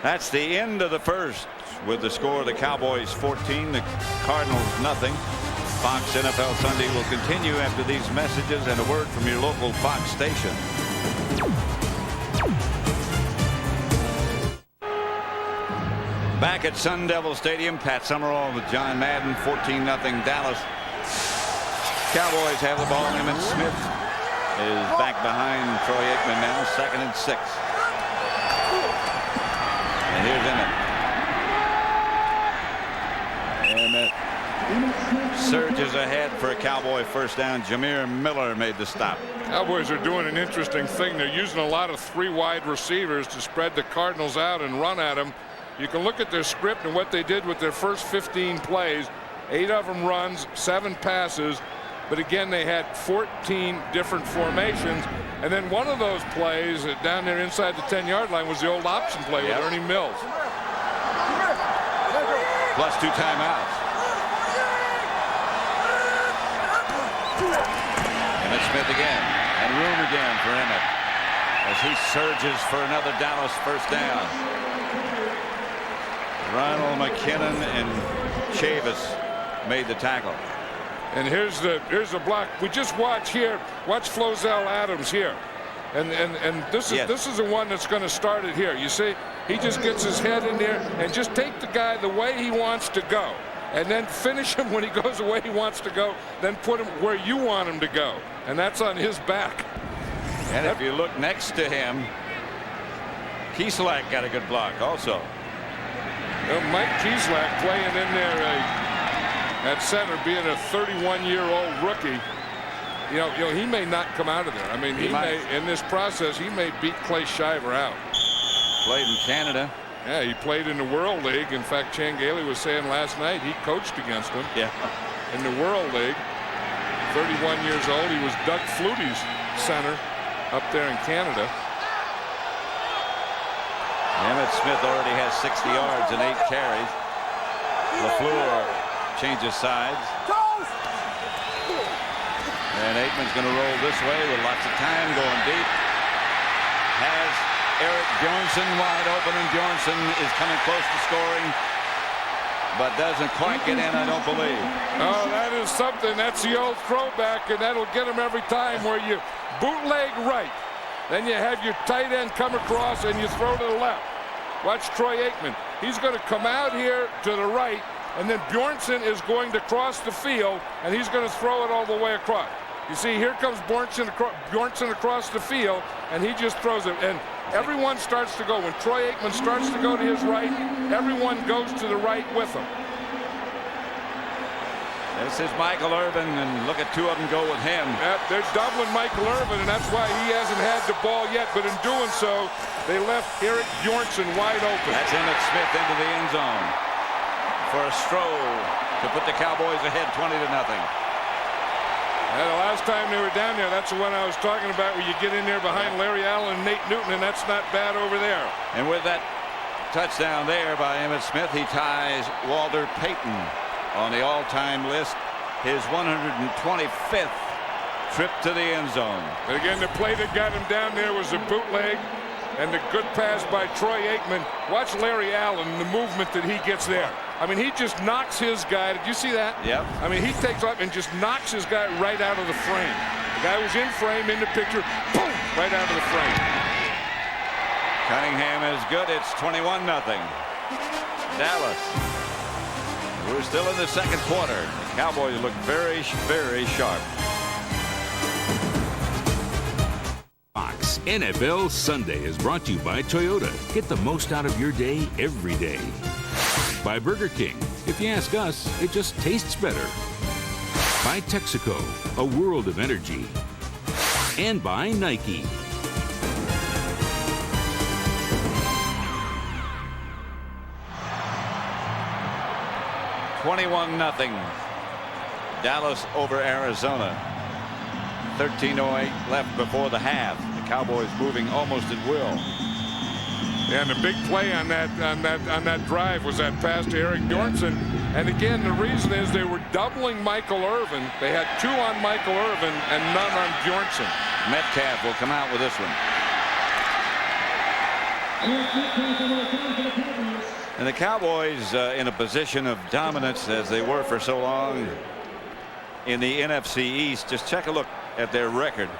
Speaker 4: That's the end of the first with the score of the Cowboys 14, the Cardinals nothing. Fox NFL Sunday will continue after these messages and a word from your local Fox station. Back at Sun Devil Stadium, Pat Summerall with John Madden, 14-0 Dallas. Cowboys have the ball. Emmitt Smith is back behind Troy Aikman now, 2nd and 6. And here's Emmitt. Emmitt surges ahead for a Cowboy first down. Jameer Miller made the stop.
Speaker 6: Cowboys are doing an interesting thing. They're using a lot of 3 wide receivers to spread the Cardinals out and run at them. You can look at their script and what they did with their first 15 plays. 8 of them runs, 7 passes. But again, they had 14 different formations. And then one of those plays down there inside the 10-yard line was the old option play with Ernie Mills.
Speaker 4: Plus 2 timeouts. Emmitt Smith again. And room again for Emmitt as he surges for another Dallas first down. Ronald McKinnon and Chavis made the tackle.
Speaker 6: And here's the block. We just watch here. Watch Flozell Adams here. And this is the one that's going to start it here. You see, he just gets his head in there and just take the guy the way he wants to go. And then finish him when he goes the way he wants to go. Then put him where you want him to go. And that's on his back.
Speaker 4: And if you look next to him, Kieslak got a good block also.
Speaker 6: Well, Mike Kieslak playing in there at center, being a 31-year-old rookie. You know, he may not come out of there. I mean, he may, in this process, he may beat Clay Shiver out.
Speaker 4: Played in Canada.
Speaker 6: Yeah, he played in the World League. In fact, Chan Gailey was saying last night he coached against him.
Speaker 4: Yeah.
Speaker 6: In the World League. 31 years old. He was Doug Flutie's center up there in Canada.
Speaker 4: Emmitt Smith already has 60 yards and 8 carries. LaFleur changes sides. And Aikman's going to roll this way with lots of time going deep. Has Eric Bjornsson wide open, and Bjornsson is coming close to scoring, but doesn't quite get in, I don't believe.
Speaker 6: Oh, that is something. That's the old throwback, and that'll get him every time, where you bootleg right. Then you have your tight end come across and you throw to the left. Watch Troy Aikman. He's going to come out here to the right, and then Bjornsson is going to cross the field, and he's going to throw it all the way across. You see, here comes Bjornsson across the field, and he just throws it. And everyone starts to go. When Troy Aikman starts to go to his right, everyone goes to the right with him.
Speaker 4: This is Michael Irvin, and look at two of them go with him.
Speaker 6: They're doubling Michael Irvin, and that's why he hasn't had the ball yet. But in doing so, they left Eric Bjornsson wide open.
Speaker 4: That's Emmitt Smith into the end zone for a stroll to put the Cowboys ahead 20-0.
Speaker 6: And the last time they were down there, that's the one I was talking about, where you get in there behind Larry Allen and Nate Newton, and that's not bad over there.
Speaker 4: And with that touchdown there by Emmitt Smith, he ties Walter Payton on the all-time list, his 125th trip to the end zone.
Speaker 6: But again, the play that got him down there was a bootleg, and the good pass by Troy Aikman. Watch Larry Allen, the movement that he gets there. I mean, he just knocks his guy. Did you see that?
Speaker 4: Yep.
Speaker 6: I mean, he takes off and just knocks his guy right out of the frame. The guy was in frame, in the picture, boom, right out of the frame.
Speaker 4: Cunningham is good. It's 21-0. Dallas. We're still in the second quarter. The Cowboys look very, very sharp.
Speaker 1: Fox NFL Sunday is brought to you by Toyota. Get the most out of your day every day. By Burger King. If you ask us, it just tastes better. By Texaco, a world of energy. And by Nike.
Speaker 4: $21-0. Dallas over Arizona. 13:08 left before the half. The Cowboys moving almost at will.
Speaker 6: Yeah, and the big play on that drive was that pass to Eric Bjornsson. And again, the reason is they were doubling Michael Irvin. They had 2 on Michael Irvin and none on Bjornsson.
Speaker 4: Metcalf will come out with this one. And the Cowboys in a position of dominance as they were for so long in the NFC East. Just take a look at their record.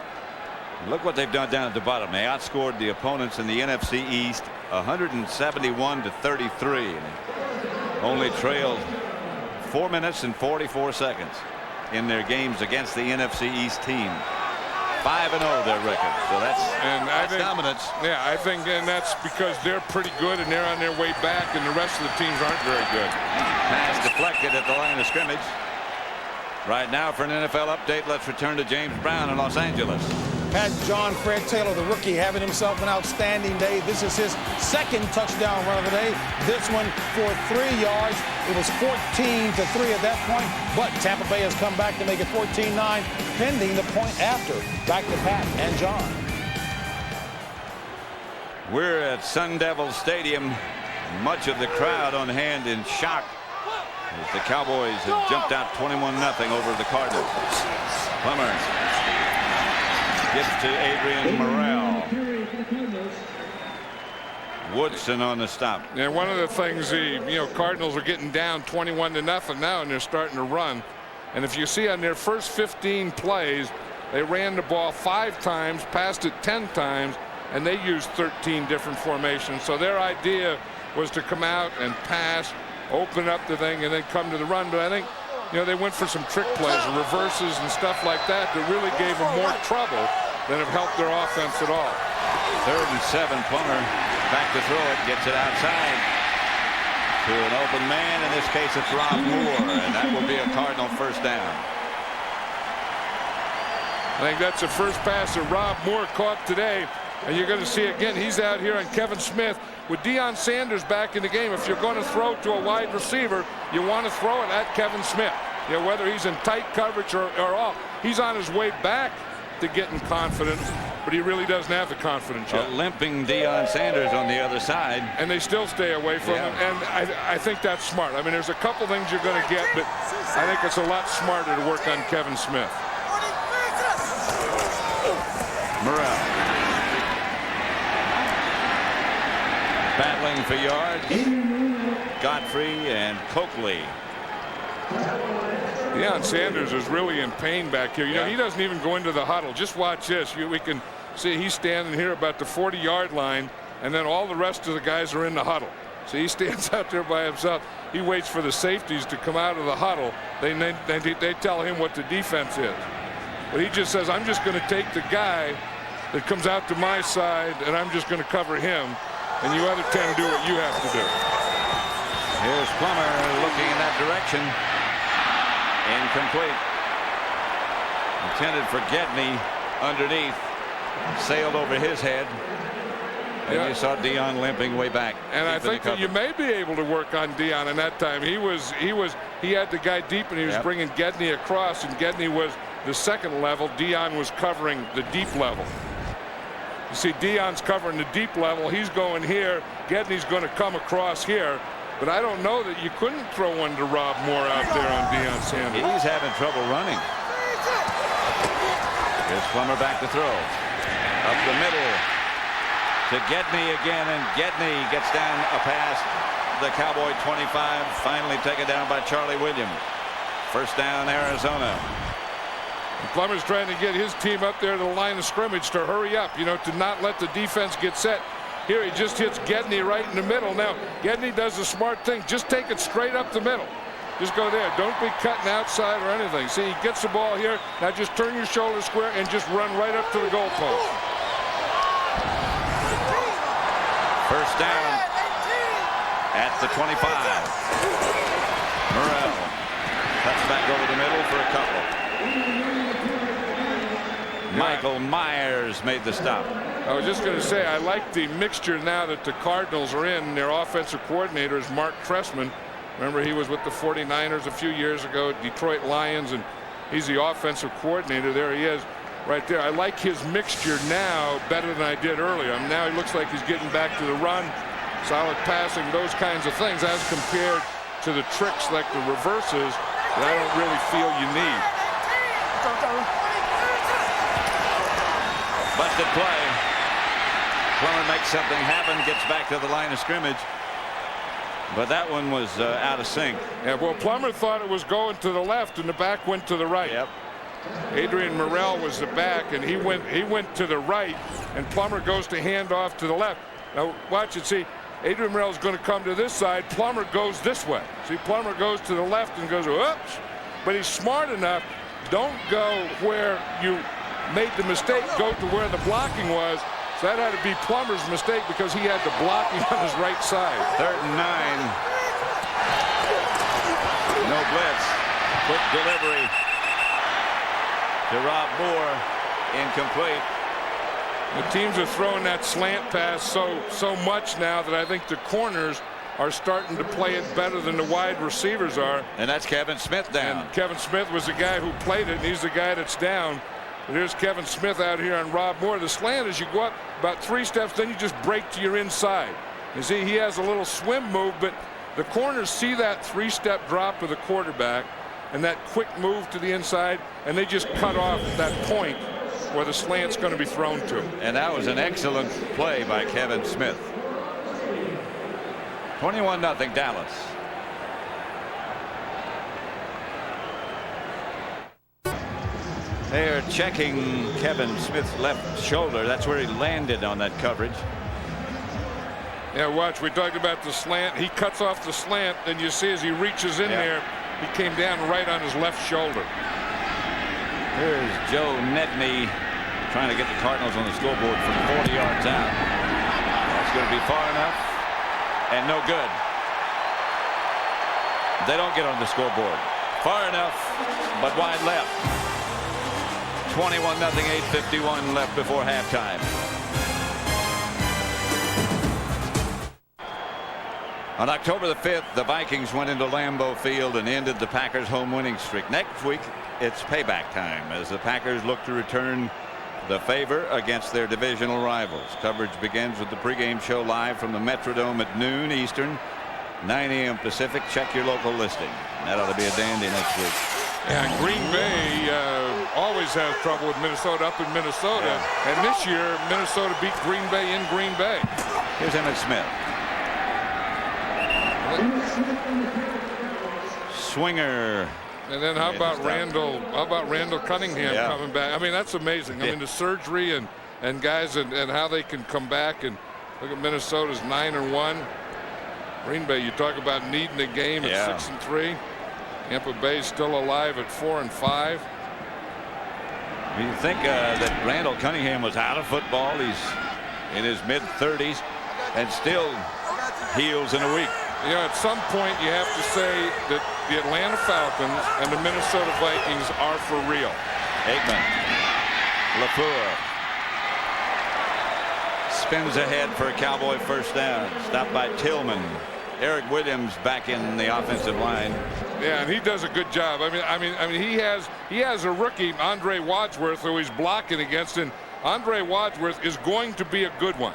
Speaker 4: Look what they've done down at the bottom. They outscored the opponents in the NFC East 171-33. Only trailed 4 minutes and 44 seconds in their games against the NFC East team. 5-0 their record. So that's dominance.
Speaker 6: Yeah, I think, and that's because they're pretty good and they're on their way back, and the rest of the teams aren't very good.
Speaker 4: Pass deflected at the line of scrimmage. Right now for an NFL update, let's return to James Brown in Los Angeles.
Speaker 3: Had John Fred Taylor, the rookie, having himself an outstanding day. This is his second touchdown run of the day. This one for 3 yards. It was 14-3 at that point, but Tampa Bay has come back to make it 14-9, pending the point after. Back to Pat and John.
Speaker 4: We're at Sun Devil Stadium. Much of the crowd on hand in shock as the Cowboys have jumped out 21-0 over the Cardinals. Plummer gives to Adrian Morrell. Woodson on the stop.
Speaker 6: And one of the things, the Cardinals are getting down 21-0 now, and they're starting to run. And if you see on their first 15 plays, they ran the ball 5 times, passed it 10 times, and they used 13 different formations. So their idea was to come out and pass, open up the thing, and then come to the run. But I think, they went for some trick plays and reverses and stuff like that really gave them more trouble. that have helped their offense at all.
Speaker 4: 3rd and 7. Plummer back to throw it, gets it outside to an open man. In this case, it's Rob Moore, and that will be a Cardinal first down.
Speaker 6: I think that's the first pass that Rob Moore caught today. And you're going to see again, he's out here on Kevin Smith with Deion Sanders back in the game. If you're going to throw to a wide receiver, you want to throw it at Kevin Smith. You know, whether he's in tight coverage or off. He's on his way back to getting confidence, but he really doesn't have the confidence yet.
Speaker 4: Limping Deion Sanders on the other side.
Speaker 6: And they still stay away from him. And I think that's smart. I mean, there's a couple things you're going to get, but I think it's a lot smarter to work on Kevin Smith.
Speaker 4: Morrell. Battling for yards. Godfrey and Coakley.
Speaker 6: Deion Sanders is really in pain back here. You know, he doesn't even go into the huddle. Just watch this. We can see he's standing here about the 40-yard line, and then all the rest of the guys are in the huddle. So he stands out there by himself. He waits for the safeties to come out of the huddle. They tell him what the defense is. But he just says, I'm just going to take the guy that comes out to my side, and I'm just going to cover him, and you other 10 do what you have to do.
Speaker 4: Here's Plummer looking in that direction. Incomplete. Intended for Gedney underneath. Sailed over his head. And you saw Deion limping way back.
Speaker 6: And I think that you may be able to work on Deion in that time. He had the guy deep, and he was bringing Gedney across, and Gedney was the second level. Deion was covering the deep level. You see, Deion's covering the deep level. He's going here. Gedney's going to come across here. But I don't know that you couldn't throw one to Rob Moore out there on Deion Sanders.
Speaker 4: He's having trouble running. Here's Plummer back to throw. Up the middle to Gedney again, and Gedney gets down a pass. The Cowboy 25, finally taken down by Charlie Williams. First down, Arizona.
Speaker 6: Plummer's trying to get his team up there to the line of scrimmage to hurry up, you know, to not let the defense get set. Here he just hits Gedney right in the middle. Now, Gedney does the smart thing. Just take it straight up the middle. Just go there. Don't be cutting outside or anything. See, he gets the ball here. Now just turn your shoulder square and just run right up to the goalpost.
Speaker 4: First down at the 25. Morrell cuts back over the middle for a couple. Michael Myers made the stop.
Speaker 6: I was just going to say, I like the mixture now that the Cardinals are in. Their offensive coordinator is Mark Trestman. Remember, he was with the 49ers a few years ago, Detroit Lions, and he's the offensive coordinator. There he is right there. I like his mixture now better than I did earlier. Now he looks like he's getting back to the run, solid passing, those kinds of things, as compared to the tricks like the reverses that I don't really feel you need.
Speaker 4: Busted play. Plummer makes something happen, gets back to the line of scrimmage. But that one was out of sync.
Speaker 6: Yeah, well, Plummer thought it was going to the left, and the back went to the right.
Speaker 4: Yep.
Speaker 6: Adrian Morrell was the back, and he went to the right, and Plummer goes to hand off to the left. Now, watch it. See, Adrian Morrell is going to come to this side. Plummer goes this way. See, Plummer goes to the left and goes, oops. But he's smart enough. Don't go where you made the mistake. Go to where the blocking was. So that had to be Plummer's mistake because he had the blocking on his right side.
Speaker 4: 3rd and 9. No blitz. Quick delivery to Rob Moore. Incomplete.
Speaker 6: The teams are throwing that slant pass so much now that I think the corners are starting to play it better than the wide receivers are.
Speaker 4: And that's Kevin Smith down.
Speaker 6: And Kevin Smith was the guy who played it, and he's the guy that's down. And here's Kevin Smith out here on Rob Moore. The slant is you go up about 3 steps, then you just break to your inside. You see, he has a little swim move, but the corners see that 3-step drop of the quarterback and that quick move to the inside, and they just cut off that point where the slant's going to be thrown to.
Speaker 4: And that was an excellent play by Kevin Smith. 21-0 Dallas. They're checking Kevin Smith's left shoulder. That's where he landed on that coverage.
Speaker 6: Yeah, watch. We talked about the slant. He cuts off the slant, and you see as he reaches in there, he came down right on his left shoulder.
Speaker 4: Here's Joe Nedney trying to get the Cardinals on the scoreboard from 40 yards out. That's going to be far enough and no good. They don't get on the scoreboard. Far enough, but wide left. 21-0, 8:51 left before halftime. On October the 5th, the Vikings went into Lambeau Field and ended the Packers' home winning streak. Next week, it's payback time as the Packers look to return the favor against their divisional rivals. Coverage begins with the pregame show live from the Metrodome at noon Eastern, 9 a.m. Pacific. Check your local listing. That ought to be a dandy next week.
Speaker 6: Yeah, Green Bay always has trouble with Minnesota up in Minnesota. Yeah. And this year, Minnesota beat Green Bay in Green Bay.
Speaker 4: Here's Emmitt Smith. Swinger.
Speaker 6: And then how about Randall? How about Randall Cunningham coming back? I mean, that's amazing. I mean, the surgery and guys and how they can come back. And look at Minnesota's 9-1. Green Bay, you talk about needing a game at 6-3. Tampa Bay's still alive at 4-5.
Speaker 4: You think that Randall Cunningham was out of football. He's in his mid-30s and still heals in a week.
Speaker 6: You know, at some point you have to say that the Atlanta Falcons and the Minnesota Vikings are for real.
Speaker 4: Aikman. LaFleur. Spins ahead for a Cowboy first down. Stopped by Tillman. Eric Williams back in the offensive line.
Speaker 6: Yeah, and he does a good job. I mean, he has a rookie, Andre Wadsworth, who he's blocking against, and Andre Wadsworth is going to be a good one.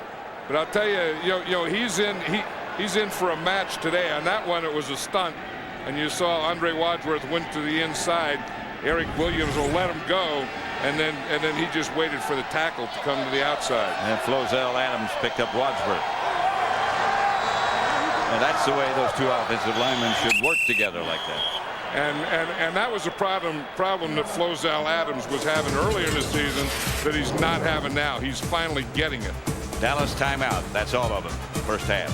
Speaker 6: But I'll tell you, you know, he's in for a match today. On that one, it was a stunt, and you saw Andre Wadsworth went to the inside. Eric Williams will let him go, and then he just waited for the tackle to come to the outside.
Speaker 4: And Flozell Adams picked up Wadsworth. And that's the way those two offensive linemen should work together like that.
Speaker 6: And that was a problem that Flozell Adams was having earlier in the season that he's not having now. He's finally getting it.
Speaker 4: Dallas timeout. That's all of them. First half.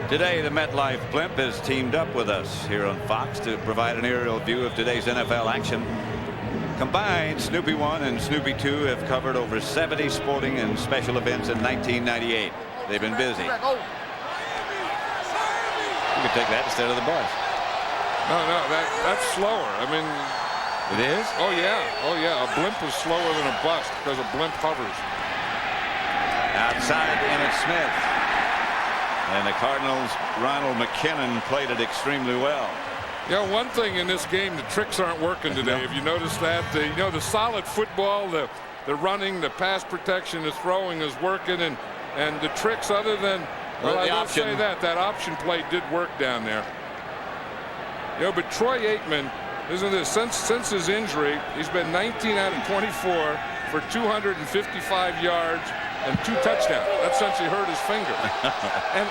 Speaker 4: Today, the MetLife Blimp has teamed up with us here on Fox to provide an aerial view of today's NFL action. Combined, Snoopy 1 and Snoopy 2 have covered over 70 sporting and special events in 1998. They've been busy. You could take that instead of the bus.
Speaker 6: No, that's slower. I mean,
Speaker 4: it is?
Speaker 6: Oh yeah. A blimp is slower than a bus because a blimp hovers.
Speaker 4: Outside, Emmitt Smith. And the Cardinals' Ronald McKinnon played it extremely well.
Speaker 6: Yeah, one thing in this game, the tricks aren't working today. If you notice that, the solid football, the running, the pass protection, the throwing is working, and the tricks other than, well, I will say that option play did work down there. You know, but Troy Aikman, isn't this since his injury, he's been 19 out of 24 for 255 yards and 2 touchdowns. That essentially hurt his finger. And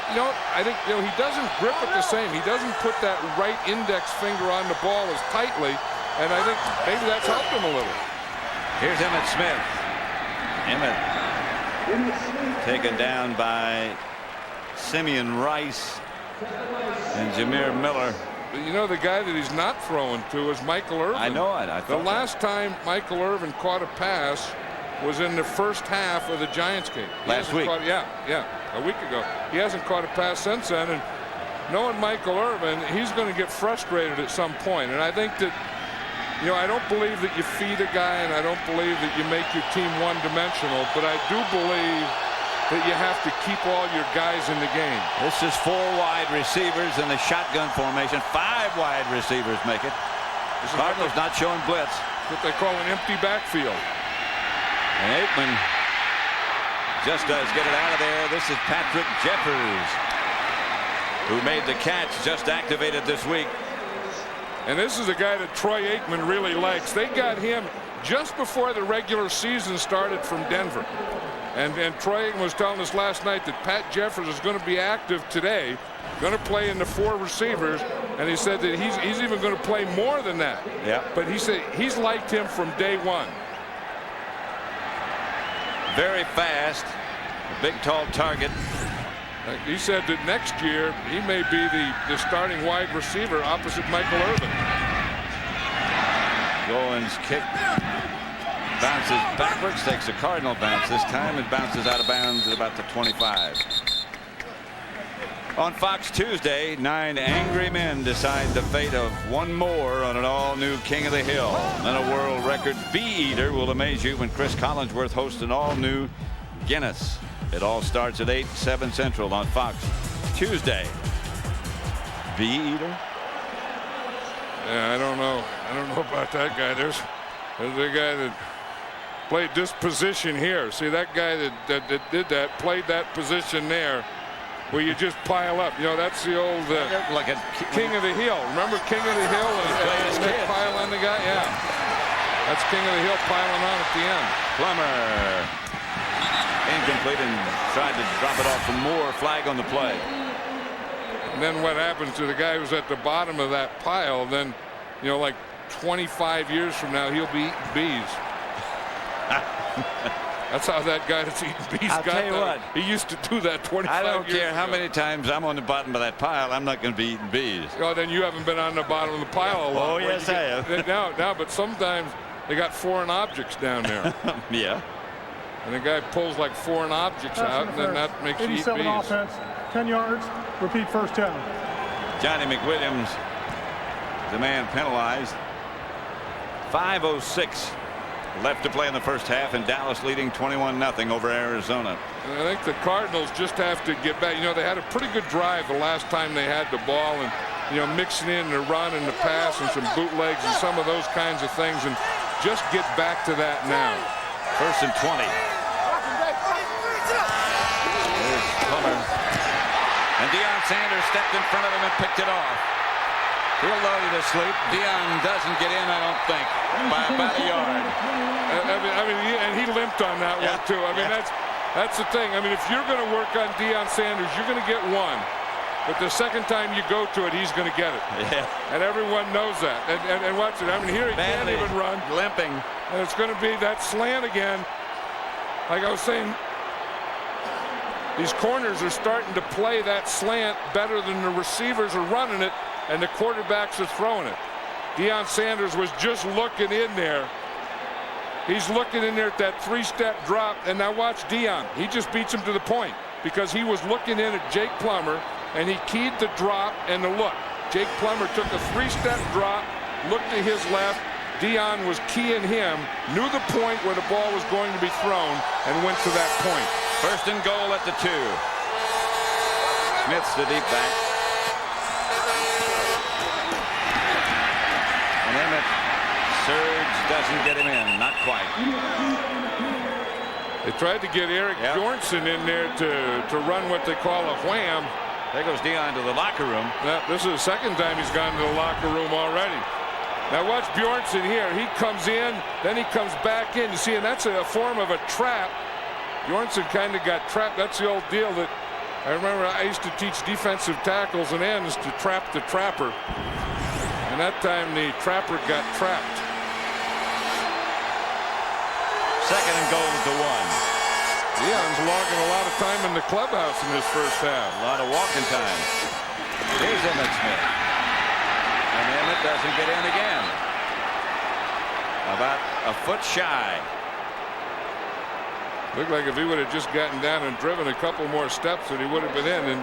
Speaker 6: I think he doesn't grip it the same. He doesn't put that right index finger on the ball as tightly, and I think maybe that's helped him a little.
Speaker 4: Here's Emmitt Smith. Emmitt taken down by Simeon Rice and Jameer Miller.
Speaker 6: You know, the guy that he's not throwing to is Michael Irvin.
Speaker 4: I know it.
Speaker 6: The last time Michael Irvin caught a pass was in the first half of the Giants game.
Speaker 4: Last week.
Speaker 6: A week ago. He hasn't caught a pass since then, and knowing Michael Irvin, he's going to get frustrated at some point. And I think that, I don't believe that you feed a guy, and I don't believe that you make your team one-dimensional, but I do believe that you have to keep all your guys in the game.
Speaker 4: This is 4 wide receivers in the shotgun formation. 5 wide receivers make it. The Cardinals not showing blitz.
Speaker 6: What they call an empty backfield.
Speaker 4: And Aikman just does get it out of there. This is Patrick Jeffers, who made the catch, just activated this week.
Speaker 6: And this is a guy that Troy Aikman really likes. They got him just before the regular season started from Denver. And Troy Aikman was telling us last night that Pat Jeffers is going to be active today, going to play in the 4 receivers, and he said that he's even going to play more than that.
Speaker 4: Yeah.
Speaker 6: But he said he's liked him from day one.
Speaker 4: Very fast, a big tall target.
Speaker 6: He said that next year he may be the starting wide receiver opposite Michael Irvin.
Speaker 4: Golan's kick bounces backwards, takes a Cardinal bounce this time, and bounces out of bounds at about the 25. On Fox Tuesday, 9 angry men decide the fate of one more on an all-new King of the Hill. Then a world record bee eater will amaze you when Chris Collinsworth hosts an all-new Guinness. It all starts at 8, 7 Central on Fox Tuesday. Bee eater?
Speaker 6: Yeah, I don't know about that guy. There's a guy that played this position here. See, that guy that did that, played that position there, where you just pile up. You know, that's the old
Speaker 4: like a
Speaker 6: King of the Hill. Remember King of the Hill and they pile on the guy? Yeah. That's King of the Hill piling on at the end.
Speaker 4: Plummer. Incomplete and tried to drop it off for more. Flag on the play.
Speaker 6: And then what happens to the guy who's at the bottom of that pile? Then, you know, like 25 years from now, he'll be eating bees. That's how that guy that's eating bees
Speaker 4: I'll
Speaker 6: got
Speaker 4: tell you
Speaker 6: that.
Speaker 4: what.
Speaker 6: He used to do that 25 years ago.
Speaker 4: I don't care how many times I'm on the bottom of that pile. I'm not going to be eating bees.
Speaker 6: Oh, then you haven't been on the bottom of the pile a lot.
Speaker 4: Oh, yes, I have.
Speaker 6: Now, but sometimes they got foreign objects down there.
Speaker 2: Yeah.
Speaker 6: And the guy pulls like foreign objects out, and then that makes you eat
Speaker 8: 87
Speaker 6: bees.
Speaker 8: offense, 10 yards, repeat first down.
Speaker 2: Johnny McWilliams, the man penalized. 5:06 left to play in the first half, and Dallas leading 21-0 over Arizona.
Speaker 6: And I think the Cardinals just have to get back. You know, they had a pretty good drive the last time they had the ball, and, you know, mixing in the run and the pass and some bootlegs and some of those kinds of things, and just get back to that now.
Speaker 2: First and 20. There's Plummer. And Deion Sanders stepped in front of him and picked it off. He'll load it asleep. Deion doesn't get in, I don't think, by about a yard.
Speaker 6: I mean, and he limped on that one too. I mean, that's the thing. I mean, if you're going to work on Deion Sanders, you're going to get one. But the second time you go to it, he's going to get it.
Speaker 2: Yeah.
Speaker 6: And everyone knows that. And watch it. I mean, here he can't even run.
Speaker 2: Limping.
Speaker 6: And it's going to be that slant again. Like I was saying, these corners are starting to play that slant better than the receivers are running it, and the quarterbacks are throwing it. Deion Sanders was just looking in there. He's looking in there at that three-step drop, and now watch Deion. He just beats him to the point because he was looking in at Jake Plummer, and he keyed the drop and the look. Jake Plummer took a three-step drop, looked to his left. Deion was keying him, knew the point where the ball was going to be thrown, and went to that point.
Speaker 2: First and goal at the 2. Smith's the deep back. And Emmitt surge doesn't get him in. Not quite.
Speaker 6: They tried to get Eric Bjornson in there to run what they call a wham.
Speaker 2: There goes Deion to the locker room.
Speaker 6: Now, this is the second time he's gone to the locker room already. Now watch Bjornson here. He comes in, then he comes back in. You see, and that's a form of a trap. Bjornson kind of got trapped. That's the old deal that I remember I used to teach defensive tackles and ends to trap the trapper. And that time the trapper got trapped.
Speaker 2: Second and goal to 1.
Speaker 6: Deion's logging a lot of time in the clubhouse in this first half.
Speaker 2: A lot of walking time. Here's Emmitt Smith. And Emmitt doesn't get in again. About a foot shy.
Speaker 6: Looked like if he would have just gotten down and driven a couple more steps that he would have been in. And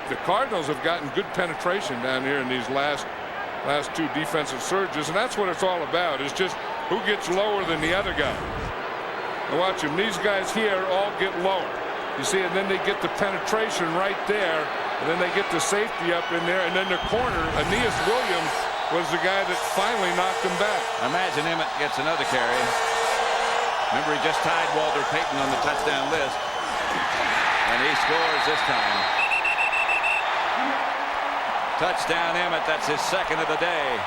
Speaker 6: the Cardinals have gotten good penetration down here in these last two defensive surges, and that's what it's all about, is just who gets lower than the other guy. Now watch him. These guys here all get lower. You see, and then they get the penetration right there, and then they get the safety up in there, and then the corner, Aeneas Williams, was the guy that finally knocked him back.
Speaker 2: Imagine Emmitt gets another carry. Remember, he just tied Walter Payton on the touchdown list, and he scores this time. Touchdown Emmitt. That's his second of the day.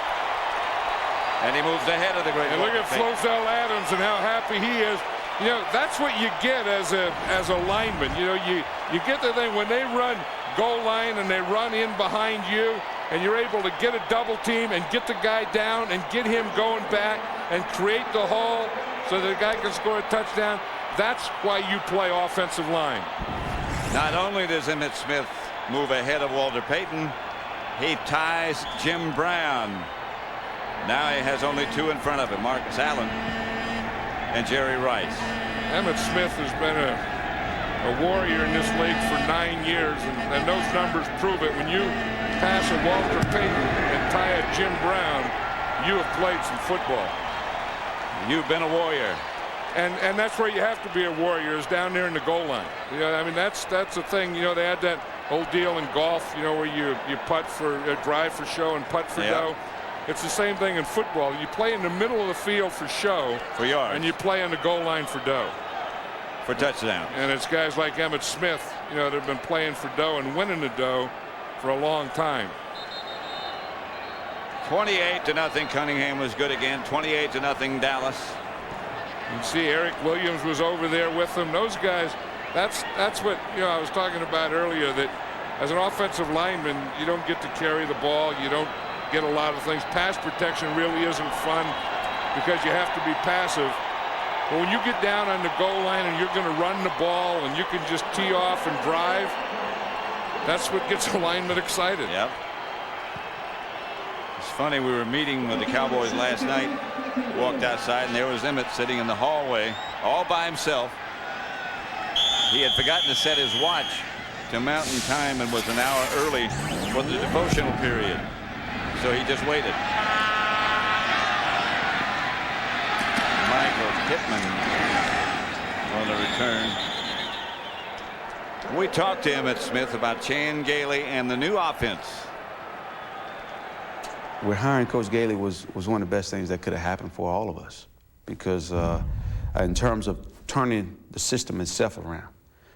Speaker 2: And he moves ahead of the great.
Speaker 6: And look at Flozell Adams and how happy he is. You know, that's what you get as a lineman. You know, you get the thing when they run goal line and they run in behind you, and you're able to get a double team and get the guy down and get him going back and create the hole so the guy can score a touchdown. That's why you play offensive line.
Speaker 2: Not only does Emmitt Smith move ahead of Walter Payton, he ties Jim Brown
Speaker 4: Now he has only 2 in front of him, Marcus Allen and Jerry Rice.
Speaker 6: Emmitt Smith has been a warrior in this league for 9 years, and those numbers prove it. When you pass a Walter Payton and tie a Jim Brown, you have played some football.
Speaker 4: You've been a warrior.
Speaker 6: And that's where you have to be a warrior, is down there in the goal line. You know, I mean, that's the thing. You know, they had that old deal in golf, you know, where you putt for drive for show and putt for dough. It's the same thing in football. You play in the middle of the field for show,
Speaker 4: for yards,
Speaker 6: and you play on the goal line for dough,
Speaker 4: for touchdowns.
Speaker 6: And it's guys like Emmitt Smith, you know, that have been playing for dough and winning the dough for a long time.
Speaker 4: 28-0. Cunningham was good again. 28-0 Dallas.
Speaker 6: You see Eric Williams was over there with them. Those guys, that's what, you know, I was talking about earlier, that as an offensive lineman, you don't get to carry the ball. You don't get a lot of things. Pass protection really isn't fun because you have to be passive. But when you get down on the goal line and you're going to run the ball and you can just tee off and drive, that's what gets a lineman excited.
Speaker 4: Yep. It's funny, we were meeting with the Cowboys last night, walked outside, and there was Emmitt sitting in the hallway all by himself. He had forgotten to set his watch to Mountain Time and was an hour early for the devotional period, so he just waited. Michael Pittman on the return. We talked to Emmitt Smith about Chan Gailey and the new offense.
Speaker 10: We're hiring Coach Gailey was one of the best things that could have happened for all of us, because in terms of turning the system itself around,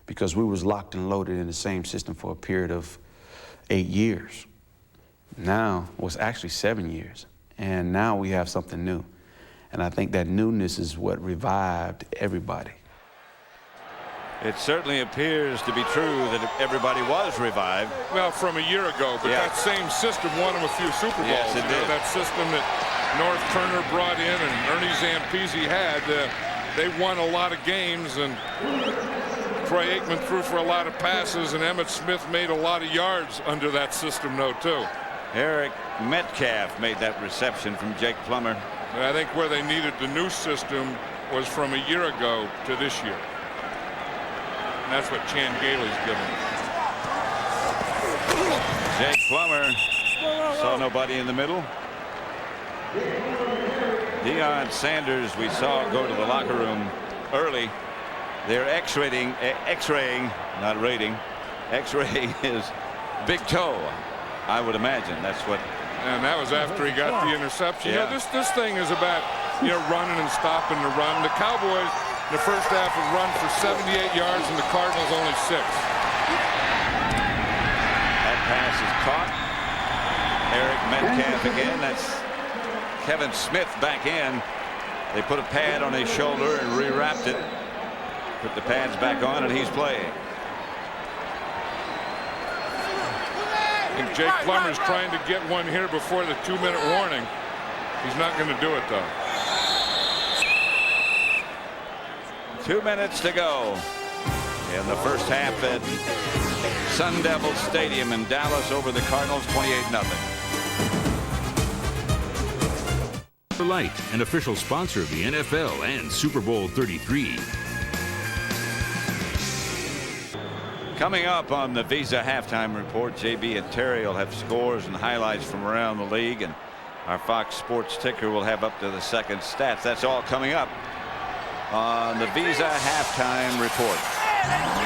Speaker 10: because we was locked and loaded in the same system for a period of 8 years. Now it was actually 7 years, and now we have something new, and I think that newness is what revived everybody.
Speaker 4: It certainly appears to be true that everybody was revived.
Speaker 6: Well, from a year ago, but that same system won them a few Super Bowls.
Speaker 4: Yes, it did.
Speaker 6: That system that North Turner brought in and Ernie Zampese had, they won a lot of games, and Troy Aikman threw for a lot of passes, and Emmitt Smith made a lot of yards under that system, though, too.
Speaker 4: Eric Metcalf made that reception from Jake Plummer.
Speaker 6: And I think where they needed the new system was from a year ago to this year. And that's what Chan Gailey's given.
Speaker 4: Jake Plummer saw nobody in the middle. Deion Sanders, we saw go to the locker room early. They're x-raying, not rating, x-raying his big toe, I would imagine. That's what.
Speaker 6: And that was after he got the interception.
Speaker 4: Yeah.
Speaker 6: You know, this thing is about, you know, running and stopping the run. The Cowboys in the first half have run for 78 yards, and the Cardinals only 6.
Speaker 4: That pass is caught. Eric Metcalf again. That's Kevin Smith back in. They put a pad on his shoulder and rewrapped it. Put the pads back on, and he's playing.
Speaker 6: And Jake Plummer's trying to get one here before the 2-minute warning. He's not going to do it, though.
Speaker 4: 2 minutes to go in the first half at Sun Devil Stadium in Dallas over the Cardinals, 28-0.
Speaker 1: Light, an official sponsor of the NFL and Super Bowl 33.
Speaker 4: Coming up on the Visa halftime report, JB and Terry will have scores and highlights from around the league, and our Fox Sports ticker will have up to the second stats. That's all coming up on the Visa halftime report.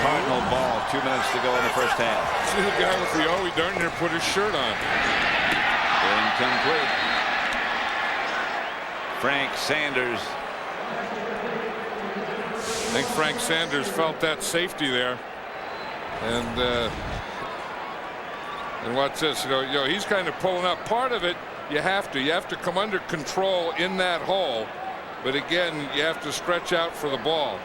Speaker 4: Cardinal ball, 2 minutes to go in the first half.
Speaker 6: See the guy with the O, he darn near put his shirt on.
Speaker 4: Incomplete. Frank Sanders.
Speaker 6: I think Frank Sanders felt that safety there. And watch this, you know, he's kind of pulling up. Part of it, you have to come under control in that hole, but again, you have to stretch out for the ball.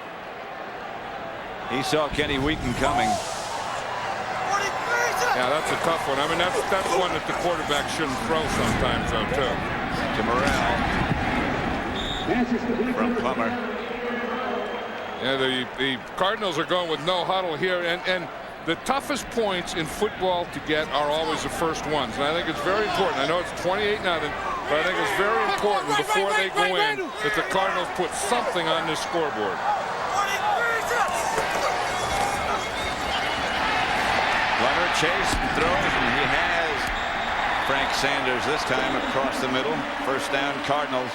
Speaker 4: He saw Kenny Wheaton coming.
Speaker 6: Yeah, that's a tough one. I mean, that's one that the quarterback shouldn't throw sometimes, though, too.
Speaker 4: To Morrell from Plummer.
Speaker 6: Yeah, the Cardinals are going with no huddle here, and the toughest points in football to get are always the first ones, and I think it's very important. I know it's 28-0, But I think it's very important before they go in that the Cardinals put something on this scoreboard.
Speaker 4: Plummer chase and throws, and he has Frank Sanders this time across the middle. First down, Cardinals.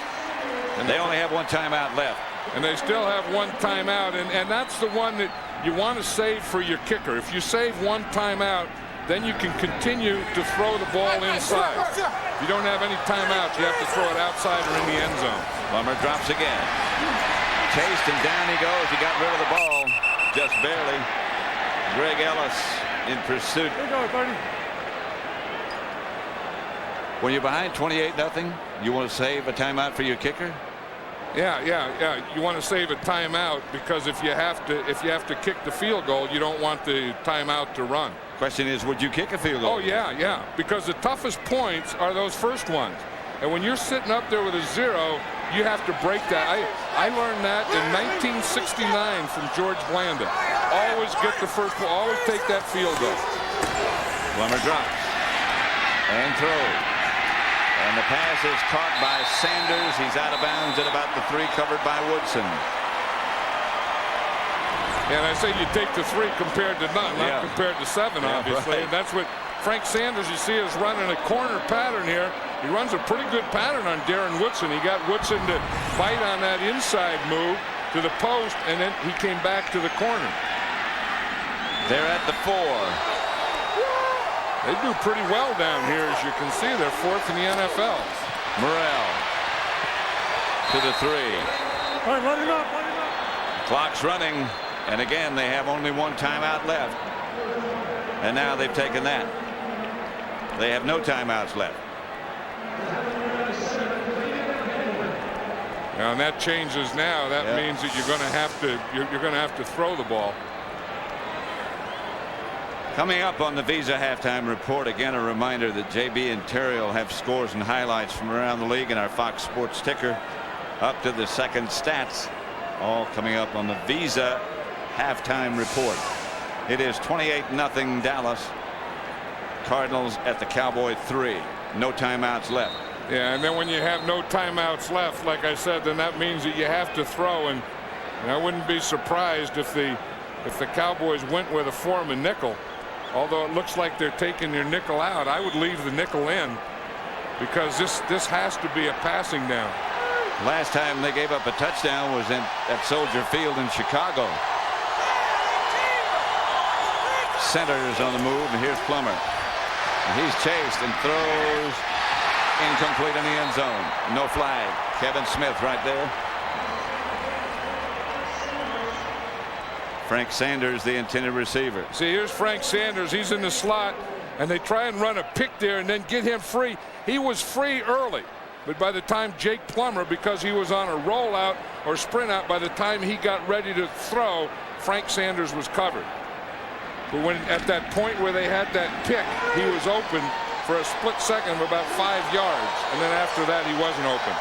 Speaker 4: And they only have one timeout left.
Speaker 6: And they still have one timeout, and that's the one that you want to save for your kicker. If you save one timeout, then you can continue to throw the ball inside. If you don't have any timeouts, you have to throw it outside or in the end zone.
Speaker 4: Plummer drops again. Chased and down he goes. He got rid of the ball just barely. Greg Ellis in pursuit. When you're behind 28-0, you want to save a timeout for your kicker?
Speaker 6: Yeah. You want to save a timeout because if you have to kick the field goal, you don't want the timeout to run.
Speaker 4: Question is, would you kick a field goal?
Speaker 6: Oh yeah. Because the toughest points are those first ones. And when you're sitting up there with a 0, you have to break that. I learned that in 1969 from George Blanda. Always get the first ball. Always take that field goal.
Speaker 4: Plummer drops and throws. And the pass is caught by Sanders. He's out of bounds at about the 3, covered by Woodson.
Speaker 6: And I say you take the 3 compared to none, not compared to 7, obviously.
Speaker 4: Right.
Speaker 6: And that's what Frank Sanders, you see, is running a corner pattern here. He runs a pretty good pattern on Darren Woodson. He got Woodson to bite on that inside move to the post, and then he came back to the corner.
Speaker 4: They're at the 4.
Speaker 6: They do pretty well down here, as you can see. They're 4th in the NFL.
Speaker 4: Morrell to the 3.
Speaker 8: All right, let him up.
Speaker 4: Clock's running, and again they have only one timeout left. And now they've taken that. They have no timeouts left.
Speaker 6: Now, and that changes now. That means that you're going to have to throw the ball.
Speaker 4: Coming up on the Visa halftime report, again a reminder that JB and Terry will have scores and highlights from around the league in our Fox Sports ticker up to the second stats, all coming up on the Visa halftime report. It is 28-0 Dallas. Cardinals at the Cowboy 3. No timeouts left.
Speaker 6: Yeah, and then when you have no timeouts left, like I said, then that means that you have to throw, and I wouldn't be surprised if the Cowboys went with a form and nickel. Although it looks like they're taking their nickel out, I would leave the nickel in because this has to be a passing down.
Speaker 4: Last time they gave up a touchdown was at Soldier Field in Chicago. Centers on the move, and here's Plummer. And he's chased and throws incomplete in the end zone. No flag. Kevin Smith right there. Frank Sanders, the intended receiver.
Speaker 6: See, here's Frank Sanders. He's in the slot, and they try and run a pick there and then get him free. He was free early, but by the time Jake Plummer, because he was on a rollout or sprint out, by the time he got ready to throw, Frank Sanders was covered. But when at that point where they had that pick, he was open for a split second of about 5 yards, and then after that he wasn't open.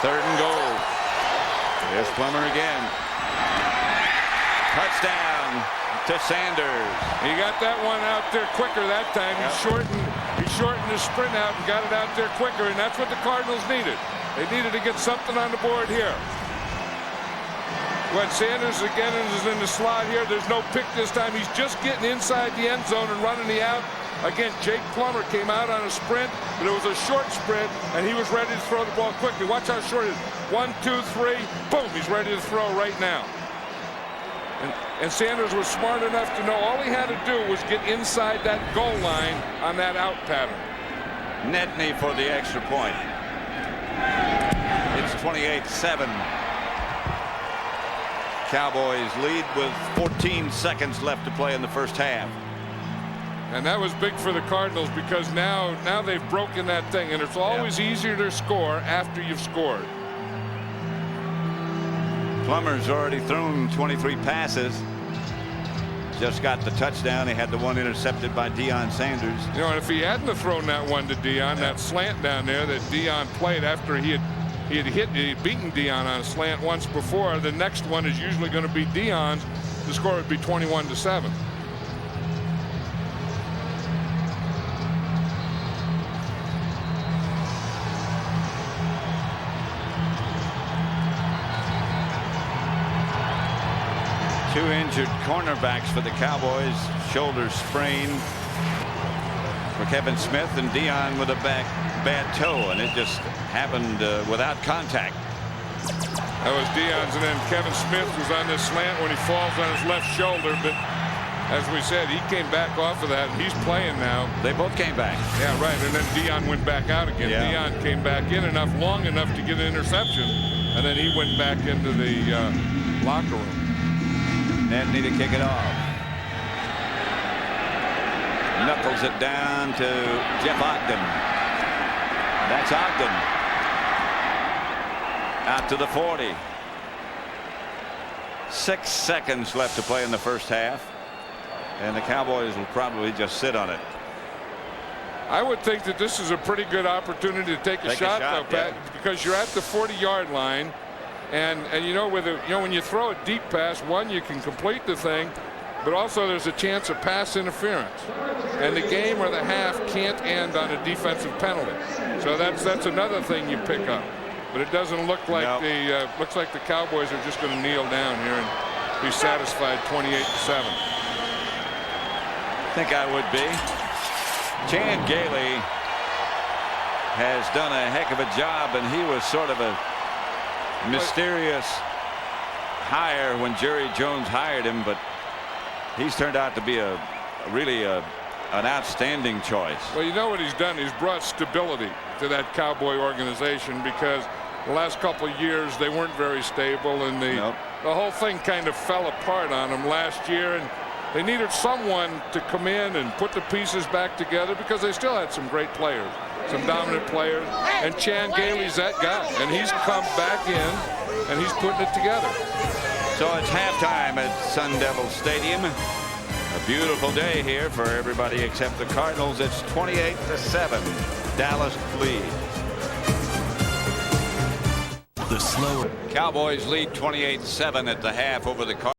Speaker 4: 3rd and goal. There's Plummer again. Touchdown to Sanders.
Speaker 6: He got that one out there quicker that time. He shortened his sprint out and got it out there quicker, and that's what the Cardinals needed. They needed to get something on the board here. When Sanders again is in the slot here, there's no pick this time. He's just getting inside the end zone and running the out. Again, Jake Plummer came out on a sprint, but it was a short sprint, and he was ready to throw the ball quickly. Watch how short it is. 1, 2, 3, boom, he's ready to throw right now. And Sanders was smart enough to know all he had to do was get inside that goal line on that out pattern.
Speaker 4: Nedney for the extra point. It's 28-7. Cowboys lead with 14 seconds left to play in the first half.
Speaker 6: And that was big for the Cardinals because now they've broken that thing, and it's always easier to score after you've scored.
Speaker 4: Plummer's already thrown 23 passes. Just got the touchdown. He had the one intercepted by Deion Sanders.
Speaker 6: You know, and if he hadn't have thrown that one to Deion, that slant down there that Deion played after he had beaten Deion on a slant once before, the next one is usually going to be Deion's. The score would be 21-7.
Speaker 4: Two injured cornerbacks for the Cowboys. Shoulder sprain for Kevin Smith, and Dion with a bad toe, and it just happened without contact.
Speaker 6: That was Dion's, and then Kevin Smith was on this slant when he falls on his left shoulder, but as we said, he came back off of that, and he's playing now.
Speaker 4: They both came back.
Speaker 6: Yeah, right, and then Dion went back out again.
Speaker 4: Yeah.
Speaker 6: Dion came back in long enough to get an interception, and then he went back into the locker room.
Speaker 4: Nedney to kick it off. Knuckles it down to Jeff Ogden. That's Ogden. Out to the 40. 6 seconds left to play in the first half, and the Cowboys will probably just sit on it.
Speaker 6: I would think that this is a pretty good opportunity to take a shot though, Pat, because you're at the 40-yard line, and you know when you throw a deep pass, one, you can complete the thing, but also there's a chance of pass interference, and the game or the half can't end on a defensive penalty. So that's another thing you pick up. But it doesn't look like looks like the Cowboys are just going to kneel down here and be satisfied 28-7.
Speaker 4: I think I would be. Chan Gailey has done a heck of a job, and he was sort of a mysterious hire when Jerry Jones hired him, but he's turned out to be really an outstanding choice.
Speaker 6: Well, you know what he's done? He's brought stability to that Cowboy organization, because the last couple of years they weren't very stable, and the whole thing kind of fell apart on them last year, and they needed someone to come in and put the pieces back together, because they still had some great players, some dominant players, and Chan Gailey's that guy, and he's come back in and he's putting it together.
Speaker 4: So it's halftime at Sun Devil Stadium. A beautiful day here for everybody except the Cardinals. It's 28-7. Dallas leads. The slower Cowboys lead 28-7 at the half over the Cardinals.